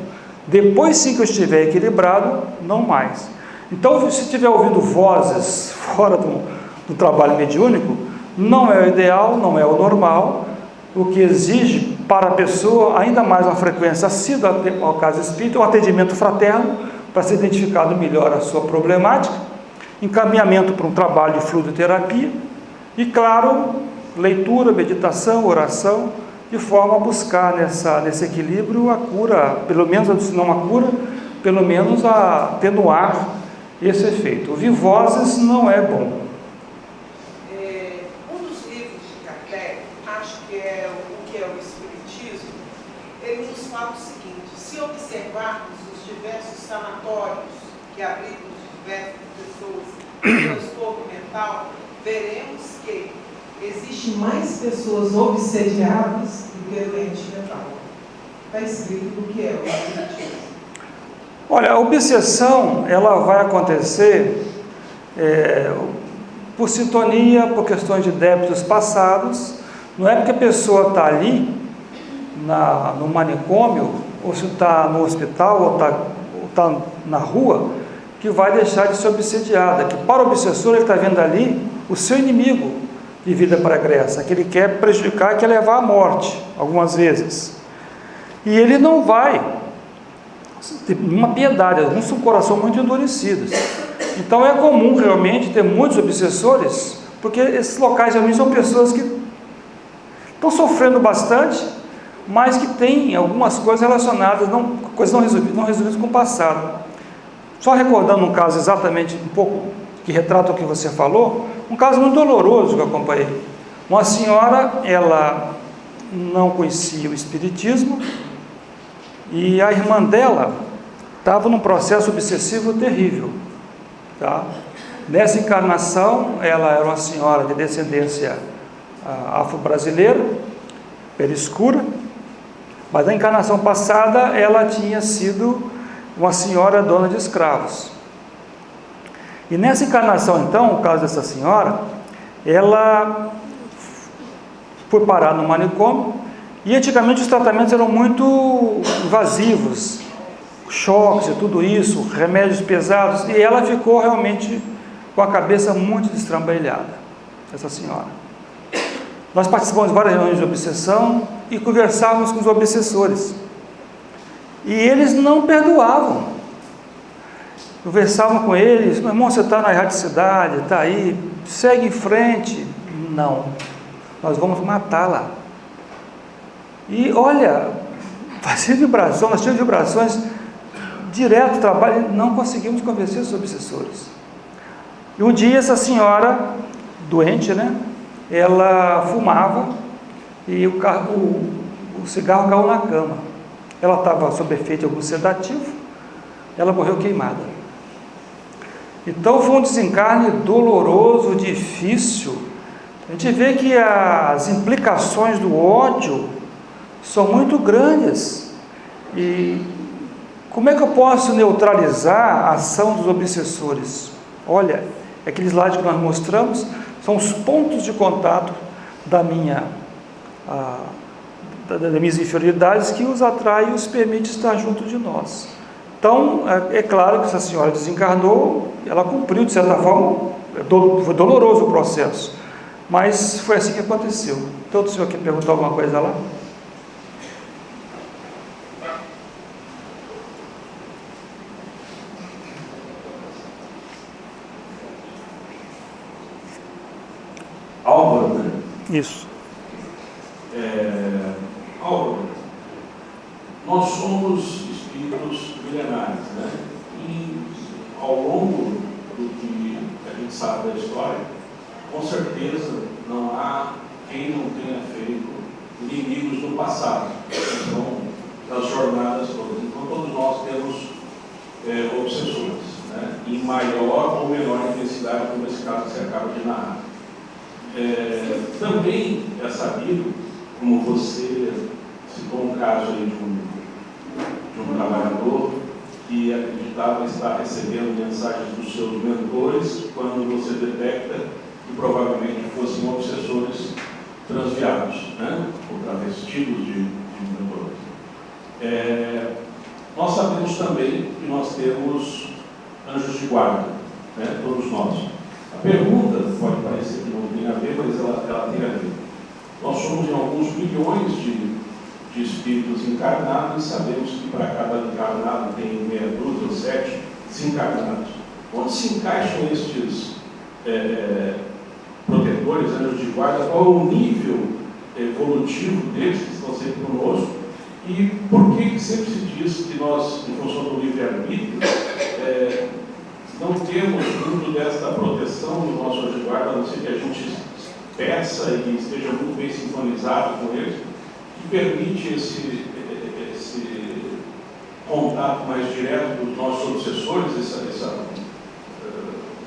Speaker 1: Depois sim que eu estiver equilibrado, não mais. Então, se estiver ouvindo vozes fora do trabalho mediúnico, não é o ideal, não é o normal, o que exige para a pessoa ainda mais uma frequência assídua ao caso espírita, um atendimento fraterno, para ser identificado melhor a sua problemática, encaminhamento para um trabalho de fluidoterapia e, claro, leitura, meditação, oração, de forma a buscar nesse equilíbrio a cura, pelo menos, se não a cura, pelo menos a atenuar esse efeito. Ouvir vozes não é bom.
Speaker 2: Um dos livros de Kardec, acho que é o Espiritismo, ele nos fala o seguinte: se observarmos os diversos sanatórios que abrigam diversas pessoas com transtorno mental, veremos que existem mais pessoas obsediadas do que doentes mental. Está escrito do que é o Espiritismo.
Speaker 1: Olha, a obsessão, ela vai acontecer por sintonia, por questões de débitos passados. Não é porque a pessoa está ali, no manicômio, ou se está no hospital, ou está na rua, que vai deixar de ser obsediada. Que para o obsessor, ele está vendo ali o seu inimigo de vida pregressa, que ele quer prejudicar, quer levar à morte, algumas vezes. E ele não vai ter uma piedade, alguns são coração muito endurecidos. Então é comum realmente ter muitos obsessores, porque esses locais realmente são pessoas que estão sofrendo bastante, mas que têm algumas coisas relacionadas, coisas não resolvidas com o passado. Só recordando um caso exatamente um pouco que retrata o que você falou, um caso muito doloroso que eu acompanhei. Uma senhora, ela não conhecia o espiritismo, e a irmã dela estava num processo obsessivo terrível. Tá? Nessa encarnação, ela era uma senhora de descendência afro-brasileira, pele escura, mas na encarnação passada ela tinha sido uma senhora dona de escravos. E nessa encarnação, então, o caso dessa senhora, ela foi parar no manicômio. E antigamente os tratamentos eram muito invasivos, choques e tudo isso, remédios pesados, e ela ficou realmente com a cabeça muito destrambelhada, essa senhora. Nós participamos de várias reuniões de obsessão e conversávamos com os obsessores, e eles não perdoavam. conversavam com eles: meu irmão, você está na erradicidade, está aí, segue em frente. Não, nós vamos matá-la. E olha, fazia vibração, nós tínhamos vibrações direto, trabalho, não conseguimos convencer os obsessores. E um dia essa senhora, doente, né, ela fumava e o cigarro caiu na cama. Ela estava sob efeito de algum sedativo, ela morreu queimada. Então foi um desencarne doloroso, difícil. A gente vê que as implicações do ódio são muito grandes. E como é que eu posso neutralizar a ação dos obsessores? Olha, aqueles slides que nós mostramos são os pontos de contato das minhas inferioridades que os atrai e os permite estar junto de nós. Então, é claro que essa senhora desencarnou, ela cumpriu, de certa forma, foi doloroso o processo, mas foi assim que aconteceu. Então, o senhor quer perguntar alguma coisa lá?
Speaker 7: Álvaro, né?
Speaker 1: Isso.
Speaker 7: Álvaro, nós somos espíritos milenares, né? E ao longo do que a gente sabe da história, com certeza não há quem não tenha feito inimigos do passado, então, das jornadas todas. Então todos nós temos obsessores, né? Em maior ou menor intensidade, como esse caso que você acaba de narrar. Também é sabido, como você citou um caso aí de um trabalhador que acreditava estar recebendo mensagens dos seus mentores quando você detecta que provavelmente fossem obsessores transviados, né? Ou travestidos de mentores. Nós sabemos também que nós temos anjos de guarda, né? Todos nós. A pergunta pode parecer que não tem a ver, mas ela tem a ver. Nós somos em alguns milhões de espíritos encarnados e sabemos que para cada encarnado tem meia dúzia ou 7 desencarnados. Onde se encaixam estes protetores, anjos de guarda? Qual é o nível evolutivo deles que estão sempre conosco? E por que sempre se diz que nós, em função do livre-arbítrio, não temos muito desta proteção do nosso anjo de guarda, a não ser que a gente peça e esteja muito bem sintonizado com eles, que permite esse contato mais direto dos nossos obsessores, esse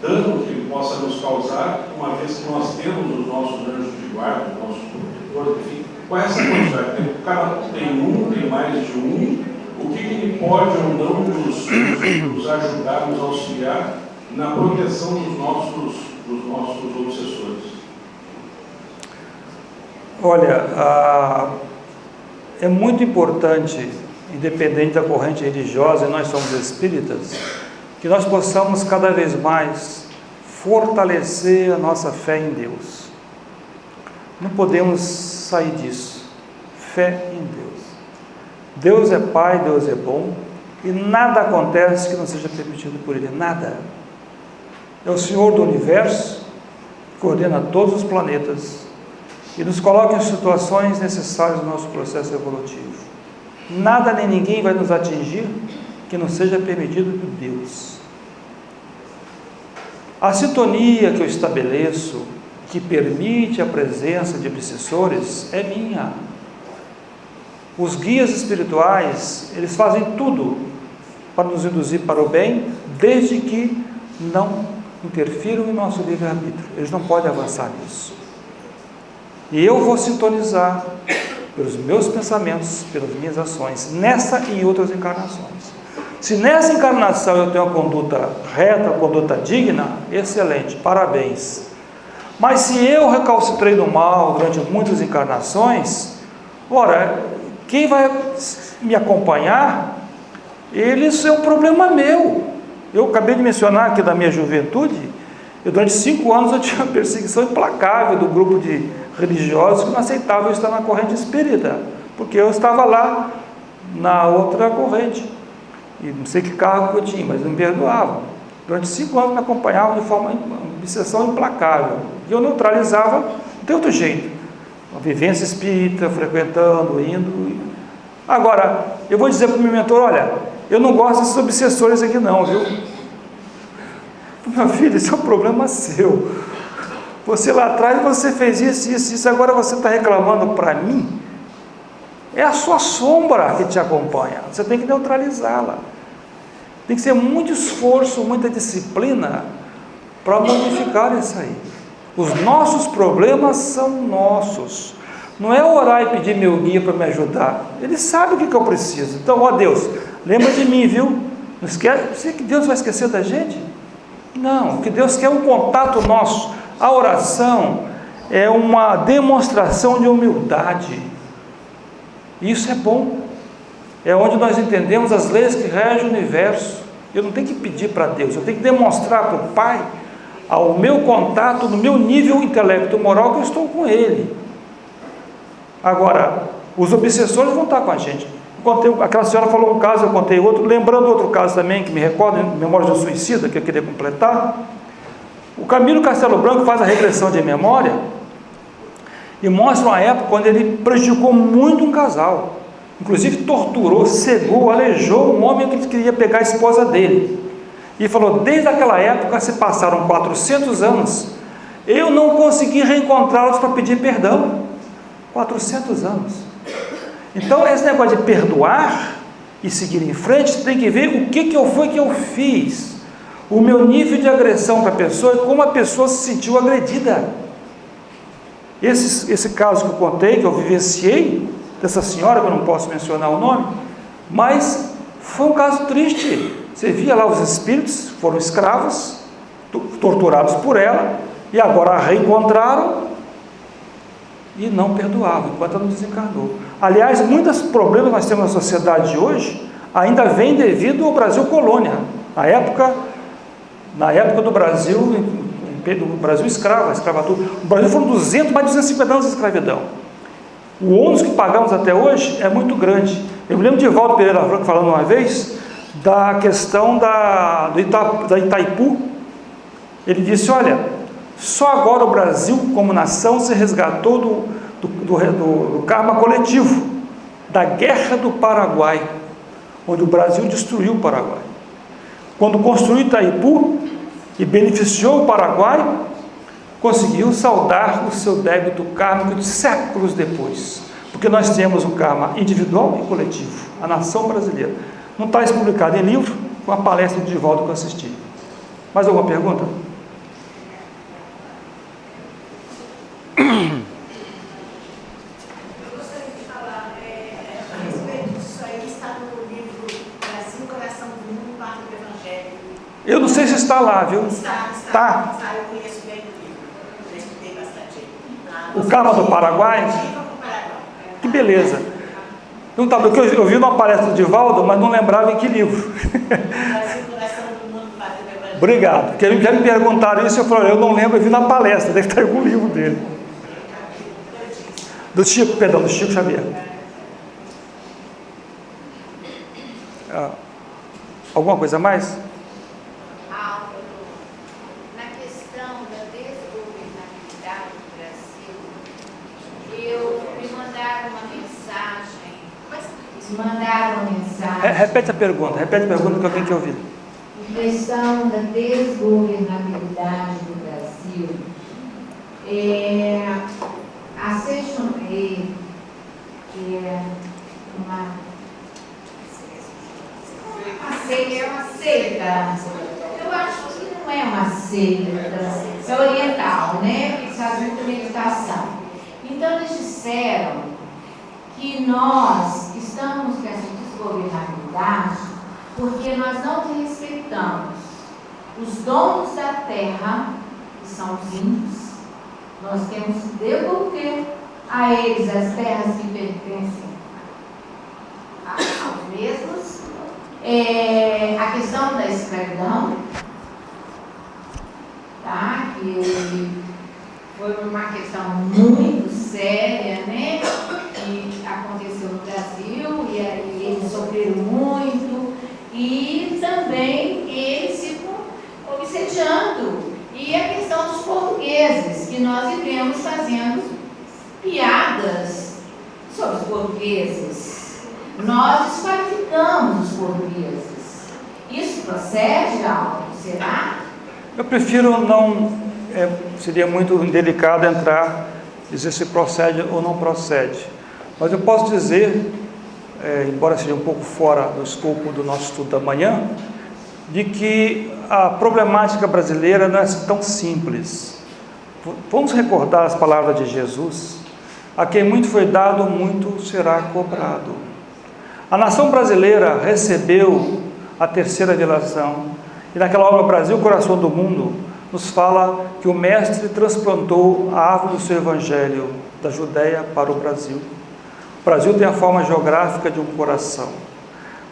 Speaker 7: dano que ele possa nos causar, uma vez que nós temos os nossos anjos de guarda, os nossos protetores, enfim. Qual é essa quantidade? O cara tem um, tem mais de um. O que ele pode ou não nos ajudar, nos auxiliar na proteção dos nossos obsessores?
Speaker 1: Olha, é muito importante, independente da corrente religiosa, e nós somos espíritas, que nós possamos cada vez mais fortalecer a nossa fé em Deus. Não podemos sair disso. Fé em Deus. Deus é Pai, Deus é bom, e nada acontece que não seja permitido por Ele, nada. É o Senhor do Universo, que coordena todos os planetas, e nos coloca em situações necessárias no nosso processo evolutivo. Nada nem ninguém vai nos atingir que não seja permitido por Deus. A sintonia que eu estabeleço, que permite a presença de obsessores, é minha. Os guias espirituais, eles fazem tudo para nos induzir para o bem, desde que não interfiram em nosso livre-arbítrio. Eles não podem avançar nisso. E eu vou sintonizar pelos meus pensamentos, pelas minhas ações, nessa e em outras encarnações. Se nessa encarnação eu tenho uma conduta reta, uma conduta digna, excelente, parabéns. Mas se eu recalcitrei no mal durante muitas encarnações, ora, quem vai me acompanhar, isso é um problema meu. Eu acabei de mencionar aqui da minha juventude, durante 5 anos eu tinha uma perseguição implacável do grupo de religiosos que não aceitavam eu estar na corrente espírita, porque eu estava lá na outra corrente. E não sei que cargo que eu tinha, mas não me perdoavam. Durante 5 anos me acompanhavam de forma, uma obsessão implacável. E eu neutralizava, não tem outro jeito. Uma vivência espírita, frequentando, indo. Agora, eu vou dizer para o meu mentor, olha, eu não gosto desses obsessores aqui não, viu? Meu filho, esse é um problema seu. Você lá atrás, você fez isso, agora você está reclamando para mim? É a sua sombra que te acompanha. Você tem que neutralizá-la. Tem que ser muito esforço, muita disciplina para modificar isso aí. Os nossos problemas são nossos. Não é orar e pedir meu guia para me ajudar. Ele sabe o que eu preciso. Então, ó Deus, lembra de mim, viu? Não esquece. Você que Deus vai esquecer da gente? Não, o que Deus quer é um contato nosso. A oração é uma demonstração de humildade. Isso é bom. É onde nós entendemos as leis que regem o universo. Eu não tenho que pedir para Deus, eu tenho que demonstrar para o Pai, ao meu contato, no meu nível intelecto-moral, que eu estou com Ele. Agora, os obsessores vão estar com a gente. Aquela senhora falou um caso, eu contei outro, lembrando outro caso também, que me recordo, memória de um suicida, que eu queria completar. O Camilo Castelo Branco faz a regressão de memória e mostra uma época quando ele prejudicou muito um casal. Inclusive torturou, cegou, aleijou um homem que queria pegar a esposa dele. E falou, desde aquela época se passaram 400 anos, eu não consegui reencontrá-los para pedir perdão. 400 anos. Então esse negócio de perdoar e seguir em frente, tem que ver o que foi que eu fiz. O meu nível de agressão para a pessoa e como a pessoa se sentiu agredida. Esse caso que eu contei, que eu vivenciei, dessa senhora, que eu não posso mencionar o nome, mas foi um caso triste. Você via lá os espíritos, foram escravos, torturados por ela, e agora a reencontraram e não perdoavam, enquanto ela não desencarnou. Aliás, muitos problemas que nós temos na sociedade de hoje, ainda vêm devido ao Brasil colônia. Na época do Brasil, do Brasil escravo, a escravatura, o Brasil foram mais de 250 anos de escravidão. O ônus que pagamos até hoje é muito grande. Eu me lembro de Valdo Pereira Franco falando uma vez da questão da Itaipu. Ele disse, olha, só agora o Brasil como nação se resgatou do karma coletivo, da Guerra do Paraguai, onde o Brasil destruiu o Paraguai. Quando construiu Itaipu e beneficiou o Paraguai, conseguiu saldar o seu débito kármico de séculos depois, porque nós temos um karma individual e coletivo, a nação brasileira. Não está isso publicado em livro, com a palestra de Divaldo que eu assisti. Mais alguma pergunta?
Speaker 8: Eu gostaria de falar a respeito disso aí, que está no livro Brasil, Coração do Mundo, Parte do Evangelho.
Speaker 1: Eu não sei se está lá, viu?
Speaker 8: Está, eu conheço bem o livro, eu estudei bastante.
Speaker 1: O karma do Paraguai? Que beleza. Não tá, porque eu vi numa palestra de Divaldo, mas não lembrava em que livro.
Speaker 8: Brasil, Coração do Mundo, Parte do Evangelho.
Speaker 1: Obrigado, porque já me perguntaram isso, eu falei, eu não lembro, eu vi na palestra, deve estar em algum livro dele. Do Chico Xavier. Alguma coisa a mais?
Speaker 9: Na questão da desgovernabilidade do Brasil, me mandaram uma mensagem.
Speaker 1: Repete a pergunta que eu tenho que ouvir.
Speaker 9: Em questão da desgovernabilidade do Brasil, a Seixonei, que é uma seita, eu acho que não é uma seita, é oriental, né? Eles fazem muita meditação. Então eles disseram que nós estamos com essa desgovernabilidade porque nós não respeitamos os donos da terra, que são os índios. Nós temos que devolver a eles as terras que pertencem aos mesmos. A questão da escravidão, tá? Que foi uma questão muito séria, né? Que aconteceu no Brasil, e aí eles sofreram muito, e portugueses. Nós desqualificamos os portugueses. Isso procede, Álvaro? Será?
Speaker 1: Eu prefiro não, seria muito indelicado entrar, dizer se procede ou não procede. Mas eu posso dizer, embora seja um pouco fora do escopo do nosso estudo da manhã, de que a problemática brasileira não é tão simples. Vamos recordar as palavras de Jesus: a quem muito foi dado, muito será cobrado. A nação brasileira recebeu a terceira revelação, e naquela obra Brasil, Coração do Mundo, nos fala que o Mestre transplantou a árvore do seu Evangelho da Judéia para o Brasil. O Brasil tem a forma geográfica de um coração,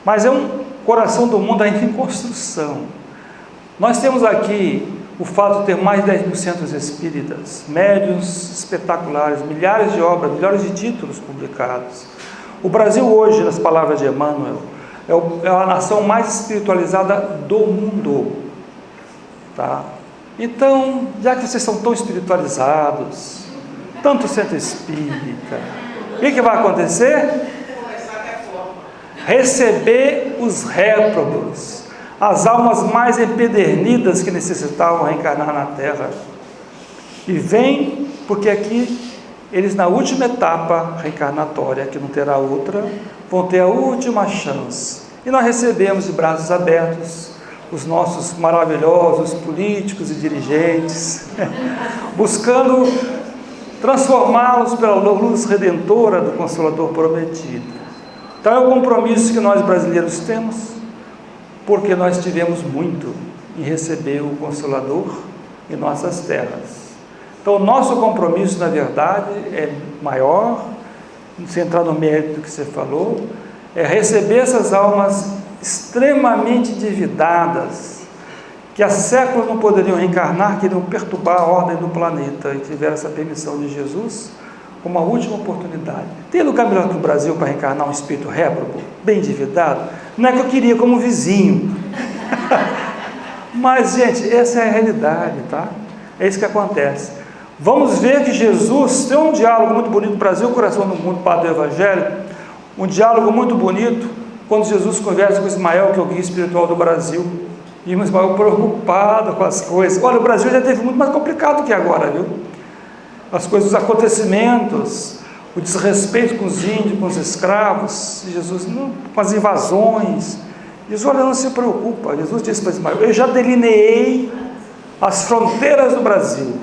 Speaker 1: mas é um coração do mundo ainda em construção. Nós temos aqui o fato de ter mais de 10 mil centros espíritas, médiuns espetaculares, milhares de obras, milhares de títulos publicados. O Brasil hoje, nas palavras de Emmanuel, é a nação mais espiritualizada do mundo. Tá? Então, já que vocês são tão espiritualizados, tanto centro espírita, o que vai acontecer? Receber os réprobos, as almas mais empedernidas que necessitavam reencarnar na Terra. E vem, porque aqui eles, na última etapa reencarnatória, que não terá outra, vão ter a última chance. E nós recebemos de braços abertos os nossos maravilhosos políticos e dirigentes, buscando transformá-los pela luz redentora do Consolador prometido. Então é o compromisso que nós brasileiros temos, porque nós tivemos muito em receber o Consolador em nossas terras. Então o nosso compromisso, na verdade, é maior, sem entrar no mérito do que você falou, é receber essas almas extremamente endividadas, que há séculos não poderiam reencarnar, queriam perturbar a ordem do planeta, e tiveram essa permissão de Jesus como a última oportunidade. Tem lugar melhor que o Brasil para reencarnar um espírito réprobo, bem endividado? Não é que eu queria como vizinho. Mas, gente, essa é a realidade, tá? É isso que acontece. Vamos ver que Jesus tem um diálogo muito bonito, Brasil, Coração do Mundo, Padre do Evangelho, um diálogo muito bonito, quando Jesus conversa com Ismael, que é o guia espiritual do Brasil, e o Ismael preocupado com as coisas. Olha, o Brasil já teve muito mais complicado do que agora, viu? As coisas, os acontecimentos, o desrespeito com os índios, com os escravos, Jesus, com as invasões. Jesus, olha, não se preocupa. Jesus disse para Ismael: eu já delineei as fronteiras do Brasil,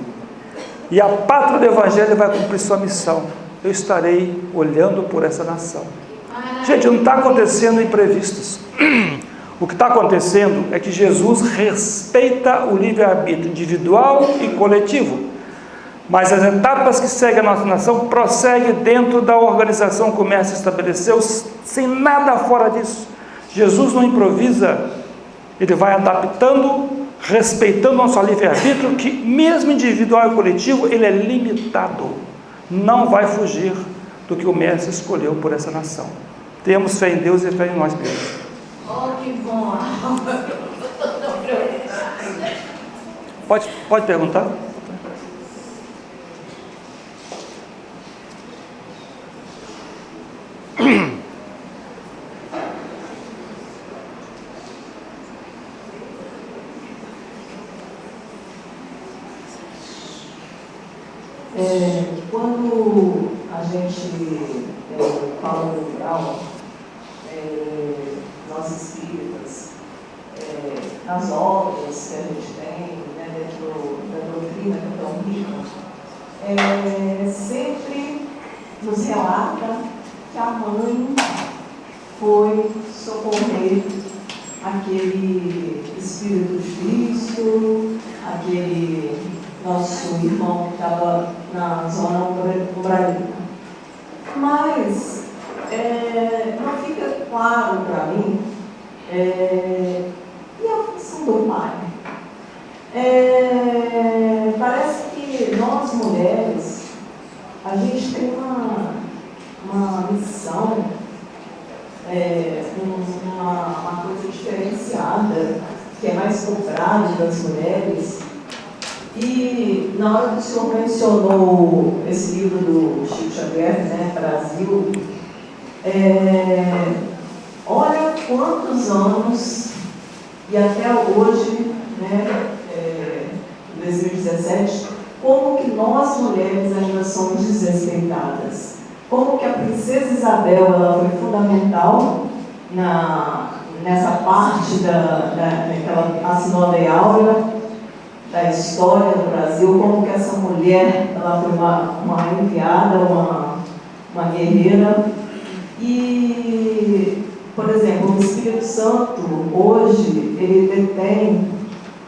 Speaker 1: e a pátria do Evangelho vai cumprir sua missão. Eu estarei olhando por essa nação. Gente, não está acontecendo imprevistos. O que está acontecendo é que Jesus respeita o livre-arbítrio individual e coletivo, mas as etapas que seguem a nossa nação prosseguem dentro da organização que o Mestre estabeleceu, sem nada fora disso. Jesus não improvisa, ele vai adaptando, respeitando o nosso livre-arbítrio, que mesmo individual e coletivo, ele é limitado, não vai fugir do que o Mestre escolheu por essa nação. Temos fé em Deus e fé em nós mesmos.
Speaker 9: Oh, que bom!
Speaker 1: Pode perguntar?
Speaker 4: Quando a gente fala no plural, nós espíritas, nas obras que a gente tem, né, dentro da doutrina que é tão rica, sempre nos relata que a mãe foi socorrer aquele espírito difícil, aquele nosso irmão que estava na zona umbralina. Mas não fica claro para mim e a função do pai. Parece que nós mulheres, a gente tem uma missão, uma coisa diferenciada, que é mais cobrada das mulheres. E na hora que o senhor mencionou esse livro do Chico Xavier, né, Brasil, Olha quantos anos, e até hoje, né, 2017, como que nós mulheres ainda somos desrespeitadas. Como que a princesa Isabel ela foi fundamental nessa parte daquela assinou a Lei Áurea, da história do Brasil, como que essa mulher ela foi uma enviada, uma guerreira. E, por exemplo, o Espírito Santo, hoje, ele detém,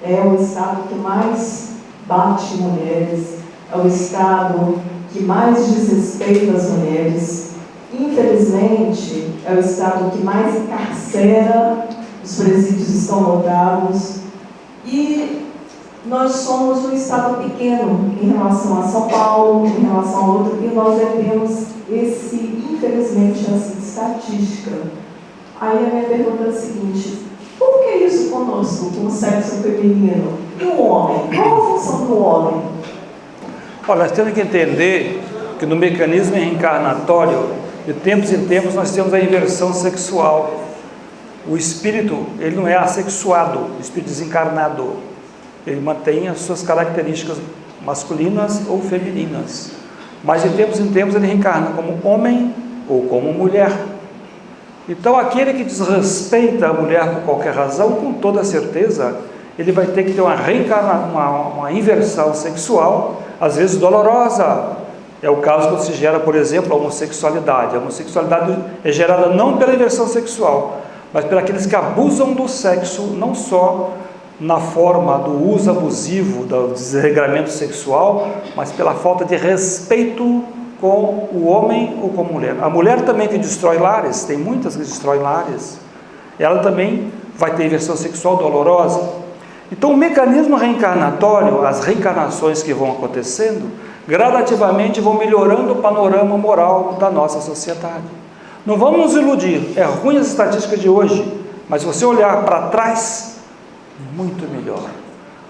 Speaker 4: é o estado que mais bate mulheres, é o estado que mais desrespeita as mulheres. Infelizmente, é o estado que mais encarcera, os presídios estão lotados. E nós somos um estado pequeno em relação a São Paulo, em relação a outro, e nós devemos infelizmente, essa estatística. Aí a minha pergunta é a seguinte: por que isso conosco, com o sexo feminino? E o homem? Qual a função do homem?
Speaker 1: Olha, nós temos que entender que no mecanismo reencarnatório, de tempos em tempos, nós temos a inversão sexual. O espírito, ele não é assexuado, o espírito desencarnado. Ele mantém as suas características masculinas ou femininas. Mas de tempos em tempos ele reencarna como homem ou como mulher. Então aquele que desrespeita a mulher por qualquer razão, com toda certeza, ele vai ter que ter uma inversão sexual, às vezes dolorosa. É o caso quando se gera, por exemplo, a homossexualidade. A homossexualidade é gerada não pela inversão sexual, mas por aqueles que abusam do sexo, não só na forma do uso abusivo, do desregramento sexual, mas pela falta de respeito com o homem ou com a mulher. A mulher também que destrói lares, tem muitas que destroem lares, ela também vai ter inversão sexual dolorosa. Então o mecanismo reencarnatório, as reencarnações que vão acontecendo, gradativamente vão melhorando o panorama moral da nossa sociedade. Não vamos nos iludir, é ruim as estatísticas de hoje, mas se você olhar para trás, muito melhor.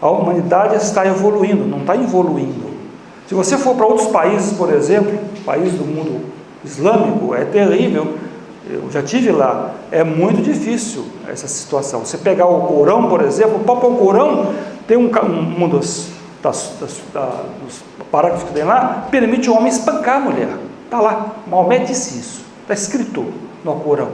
Speaker 1: A humanidade está evoluindo, não está evoluindo. Se você for para outros países, por exemplo, países do mundo islâmico, é terrível. Eu já estive lá, é muito difícil essa situação. Você pegar o Corão, por exemplo, o próprio Corão tem um dos parágrafos que tem lá, permite o homem espancar a mulher. Está lá, Maomé disse isso, está escrito no Corão.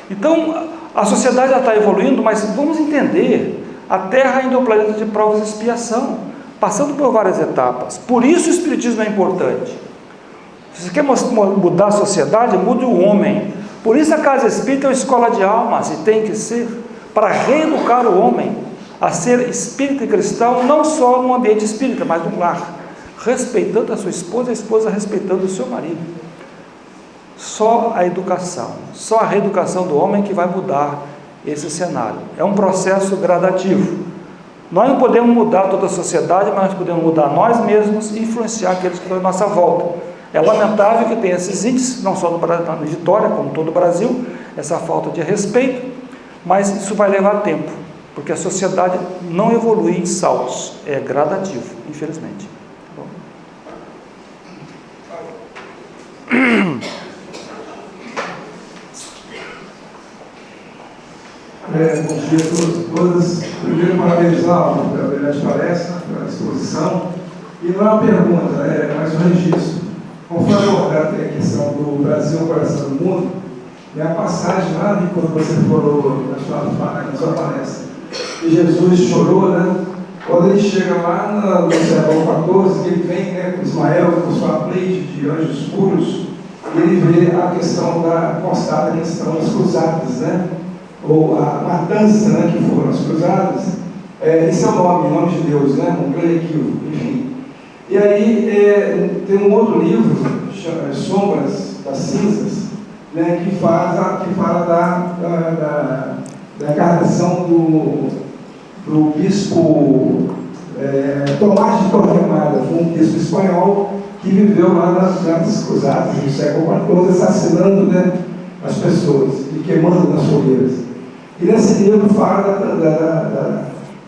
Speaker 1: Então, a sociedade está evoluindo, mas vamos entender, a Terra ainda é um planeta de provas e expiação, passando por várias etapas. Por isso o Espiritismo é importante. Se você quer mudar a sociedade, mude o homem. Por isso a Casa Espírita é uma escola de almas, e tem que ser, para reeducar o homem a ser espírita e cristão, não só no ambiente espírita, mas no lar, respeitando a sua esposa e a esposa respeitando o seu marido. Só a educação, só a reeducação do homem que vai mudar esse cenário. É um processo gradativo. Nós não podemos mudar toda a sociedade, mas nós podemos mudar nós mesmos e influenciar aqueles que estão à nossa volta. É lamentável que tenha esses índices, não só no Vitória, como todo o Brasil, essa falta de respeito, mas isso vai levar tempo, porque a sociedade não evolui em saltos, é gradativo, infelizmente. Bom.
Speaker 10: Bom dia a todos e todas. Primeiro, parabenizar pela brilhante palestra, pela exposição. E não é uma pergunta, é mais um registro. Como foi abordada a questão do Brasil, o coração do mundo, e a passagem lá, quando você falou na sua palestra, que Jesus chorou, né? Quando ele chega lá no Sermão 14, que ele vem, né, com Ismael, com sua pleite de anjos puros, e ele vê a questão constada a questão das cruzadas, né? Ou a matança, né, que foram as cruzadas. Esse é o nome de Deus, né? Um grande equívoco, enfim. E aí tem um outro livro, chama Sombras das Cinzas, né, que fala da encarnação do bispo Tomás de Torquemada, foi um bispo espanhol que viveu lá nas cruzadas no século XIV, assassinando, né, as pessoas e queimando nas fogueiras. E nesse livro fala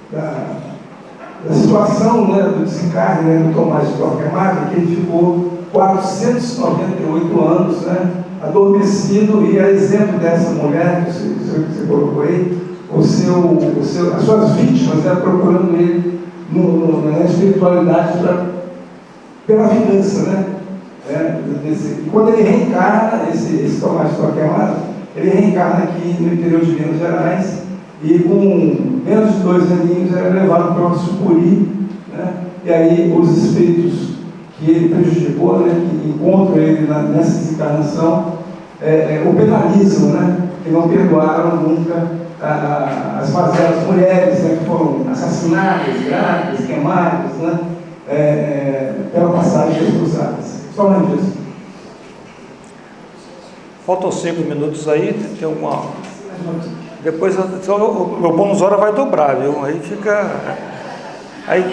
Speaker 10: da situação, né, do desencarne, né, do Tomás de Torquemada, que ele ficou 498 anos, né, adormecido, e a exemplo dessa mulher que você colocou aí, as suas vítimas, né, procurando ele na espiritualidade pela vingança, né? E quando ele reencarna, esse Tomás Torquemada, ele reencarna aqui no interior de Minas Gerais, e com menos de 2 aninhos era levado para uma sucuri, né? E aí os espíritos que ele prejudicou, né, que encontram ele nessa desencarnação, o penalizam, né? Que não perdoaram nunca as fazelas mulheres, né, que foram assassinadas, grávidas, queimadas, né, pela passagem das cruzadas. Só mais disso.
Speaker 1: Faltam 5 minutos aí, tem alguma... Depois o meu bônus hora vai dobrar, viu? Aí fica... Aí,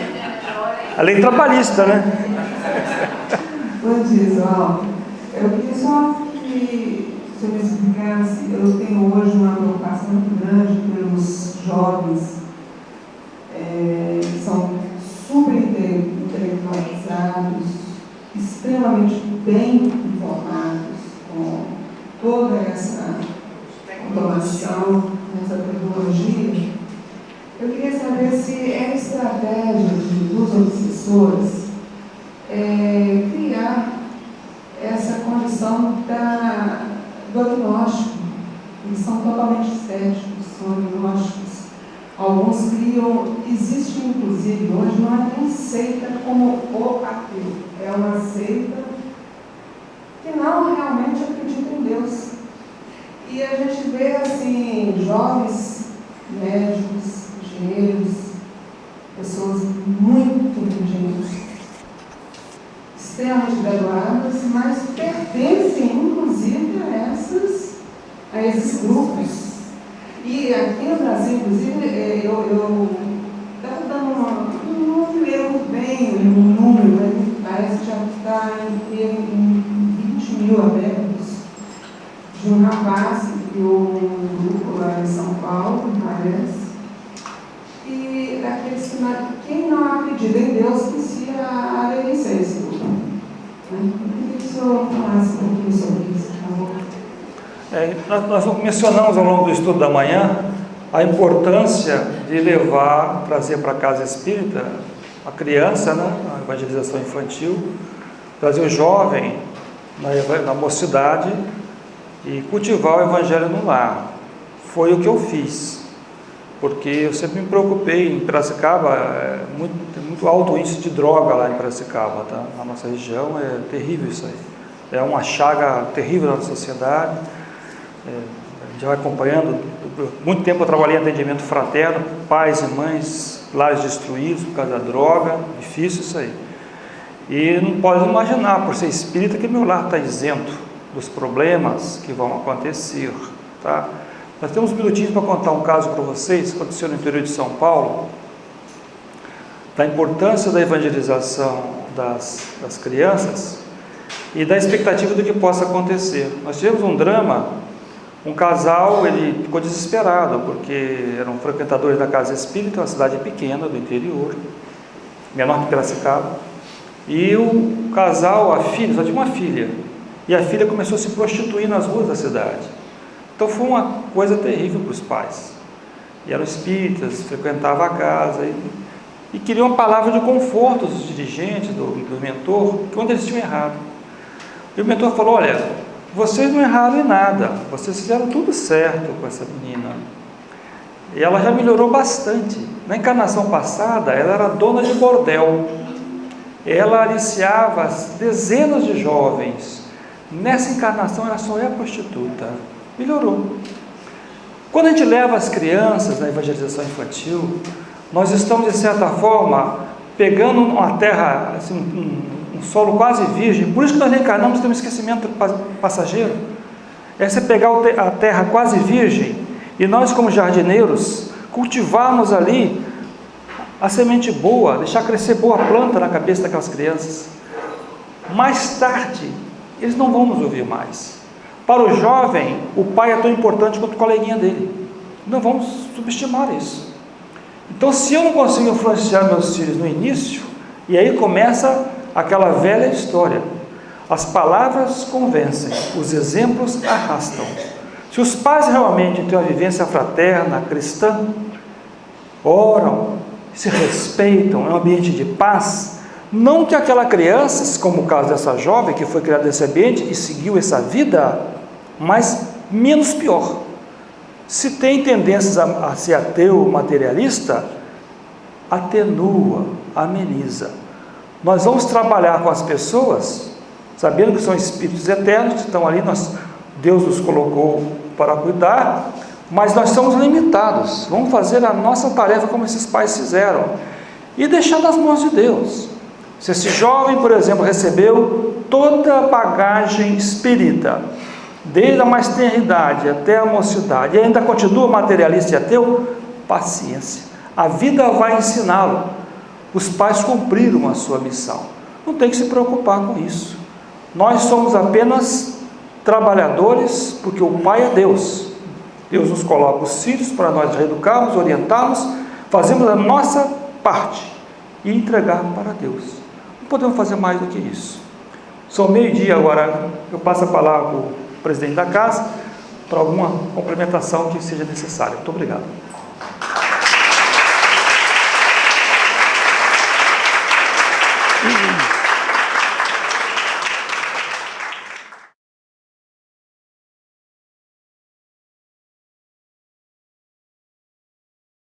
Speaker 1: a lei trabalhista, né?
Speaker 2: Bom dia, João. Eu queria só que você me explicasse, eu tenho hoje uma preocupação muito grande pelos jovens, que são super intelectualizados, extremamente bem informados, com toda essa automação, essa tecnologia. Eu queria saber se é estratégia dos obsessores criar essa condição do agnóstico. Eles são totalmente céticos, são agnósticos. Alguns criam, existe inclusive hoje, não é nem seita como o ateu, é uma seita que não realmente acredita em Deus. E a gente vê assim, jovens médicos, engenheiros, pessoas muito ingênuas, extremamente graduadas, mas pertencem inclusive a esses grupos. E aqui no Brasil, inclusive, eu estava dando não me lembro bem o número, né? Parece que já está em 20 mil adeptos, de um rapaz que criou um grupo lá em São Paulo, parece, e daqueles que quem não acredita em Deus precisa aderir a esse grupo. Eu queria que o senhor falasse um pouquinho sobre isso, por favor.
Speaker 1: Nós mencionamos ao longo do estudo da manhã a importância de trazer para a casa espírita a criança, né, a evangelização infantil, trazer o jovem na mocidade e cultivar o evangelho no lar. Foi o que eu fiz, porque eu sempre me preocupei. Em Piracicaba, tem muito alto índice de droga lá em Piracicaba, tá? Na nossa região é terrível isso aí, é uma chaga terrível na sociedade. A gente vai acompanhando. Muito tempo eu trabalhei em atendimento fraterno, pais e mães, lares destruídos por causa da droga, difícil isso aí. E não pode imaginar, por ser espírita, que meu lar está isento dos problemas que vão acontecer, tá? Nós temos uns minutinhos para contar um caso para vocês, que aconteceu no interior de São Paulo, da importância da evangelização das crianças e da expectativa do que possa acontecer. Nós tivemos um drama. Um casal, ele ficou desesperado, porque eram frequentadores da casa espírita, uma cidade pequena do interior, menor que Piracicaba, e o casal, a filha, só tinha uma filha, e a filha começou a se prostituir nas ruas da cidade. Então foi uma coisa terrível para os pais. E eram espíritas, frequentavam a casa, e queriam uma palavra de conforto dos dirigentes, do mentor, quando eles tinham errado. E o mentor falou: olha, vocês não erraram em nada, vocês fizeram tudo certo com essa menina. E ela já melhorou bastante. Na encarnação passada, ela era dona de bordel. Ela aliciava dezenas de jovens. Nessa encarnação, ela só é prostituta. Melhorou. Quando a gente leva as crianças na evangelização infantil, nós estamos, de certa forma, pegando uma terra, assim, um solo quase virgem. Por isso que nós reencarnamos, temos esquecimento passageiro. É você pegar a terra quase virgem e nós, como jardineiros, cultivarmos ali a semente boa, deixar crescer boa planta na cabeça daquelas crianças. Mais tarde, eles não vão nos ouvir mais. Para o jovem, o pai é tão importante quanto o coleguinha dele. Não vamos subestimar isso. Então, se eu não consigo influenciar meus filhos no início, e aí começa aquela velha história. As palavras convencem, os exemplos arrastam. Se os pais realmente têm uma vivência fraterna, cristã, oram, se respeitam, é um ambiente de paz, não que aquela criança, como o caso dessa jovem que foi criada nesse ambiente e seguiu essa vida, mas menos pior. Se tem tendências a ser ateu, materialista, atenua, ameniza. Nós vamos trabalhar com as pessoas, sabendo que são espíritos eternos, que estão ali, Deus nos colocou para cuidar, mas nós somos limitados. Vamos fazer a nossa tarefa como esses pais fizeram e deixar nas mãos de Deus. Se esse jovem, por exemplo, recebeu toda a bagagem espírita, desde a mais tenra idade até a mocidade, e ainda continua materialista e ateu, paciência. A vida vai ensiná-lo. Os pais cumpriram a sua missão. Não tem que se preocupar com isso. Nós somos apenas trabalhadores, porque o Pai é Deus. Deus nos coloca os filhos para nós reeducarmos, orientá-los, fazemos a nossa parte e entregar para Deus. Não podemos fazer mais do que isso. São 12:00 agora, eu passo a palavra para o presidente da casa, para alguma complementação que seja necessária. Muito obrigado.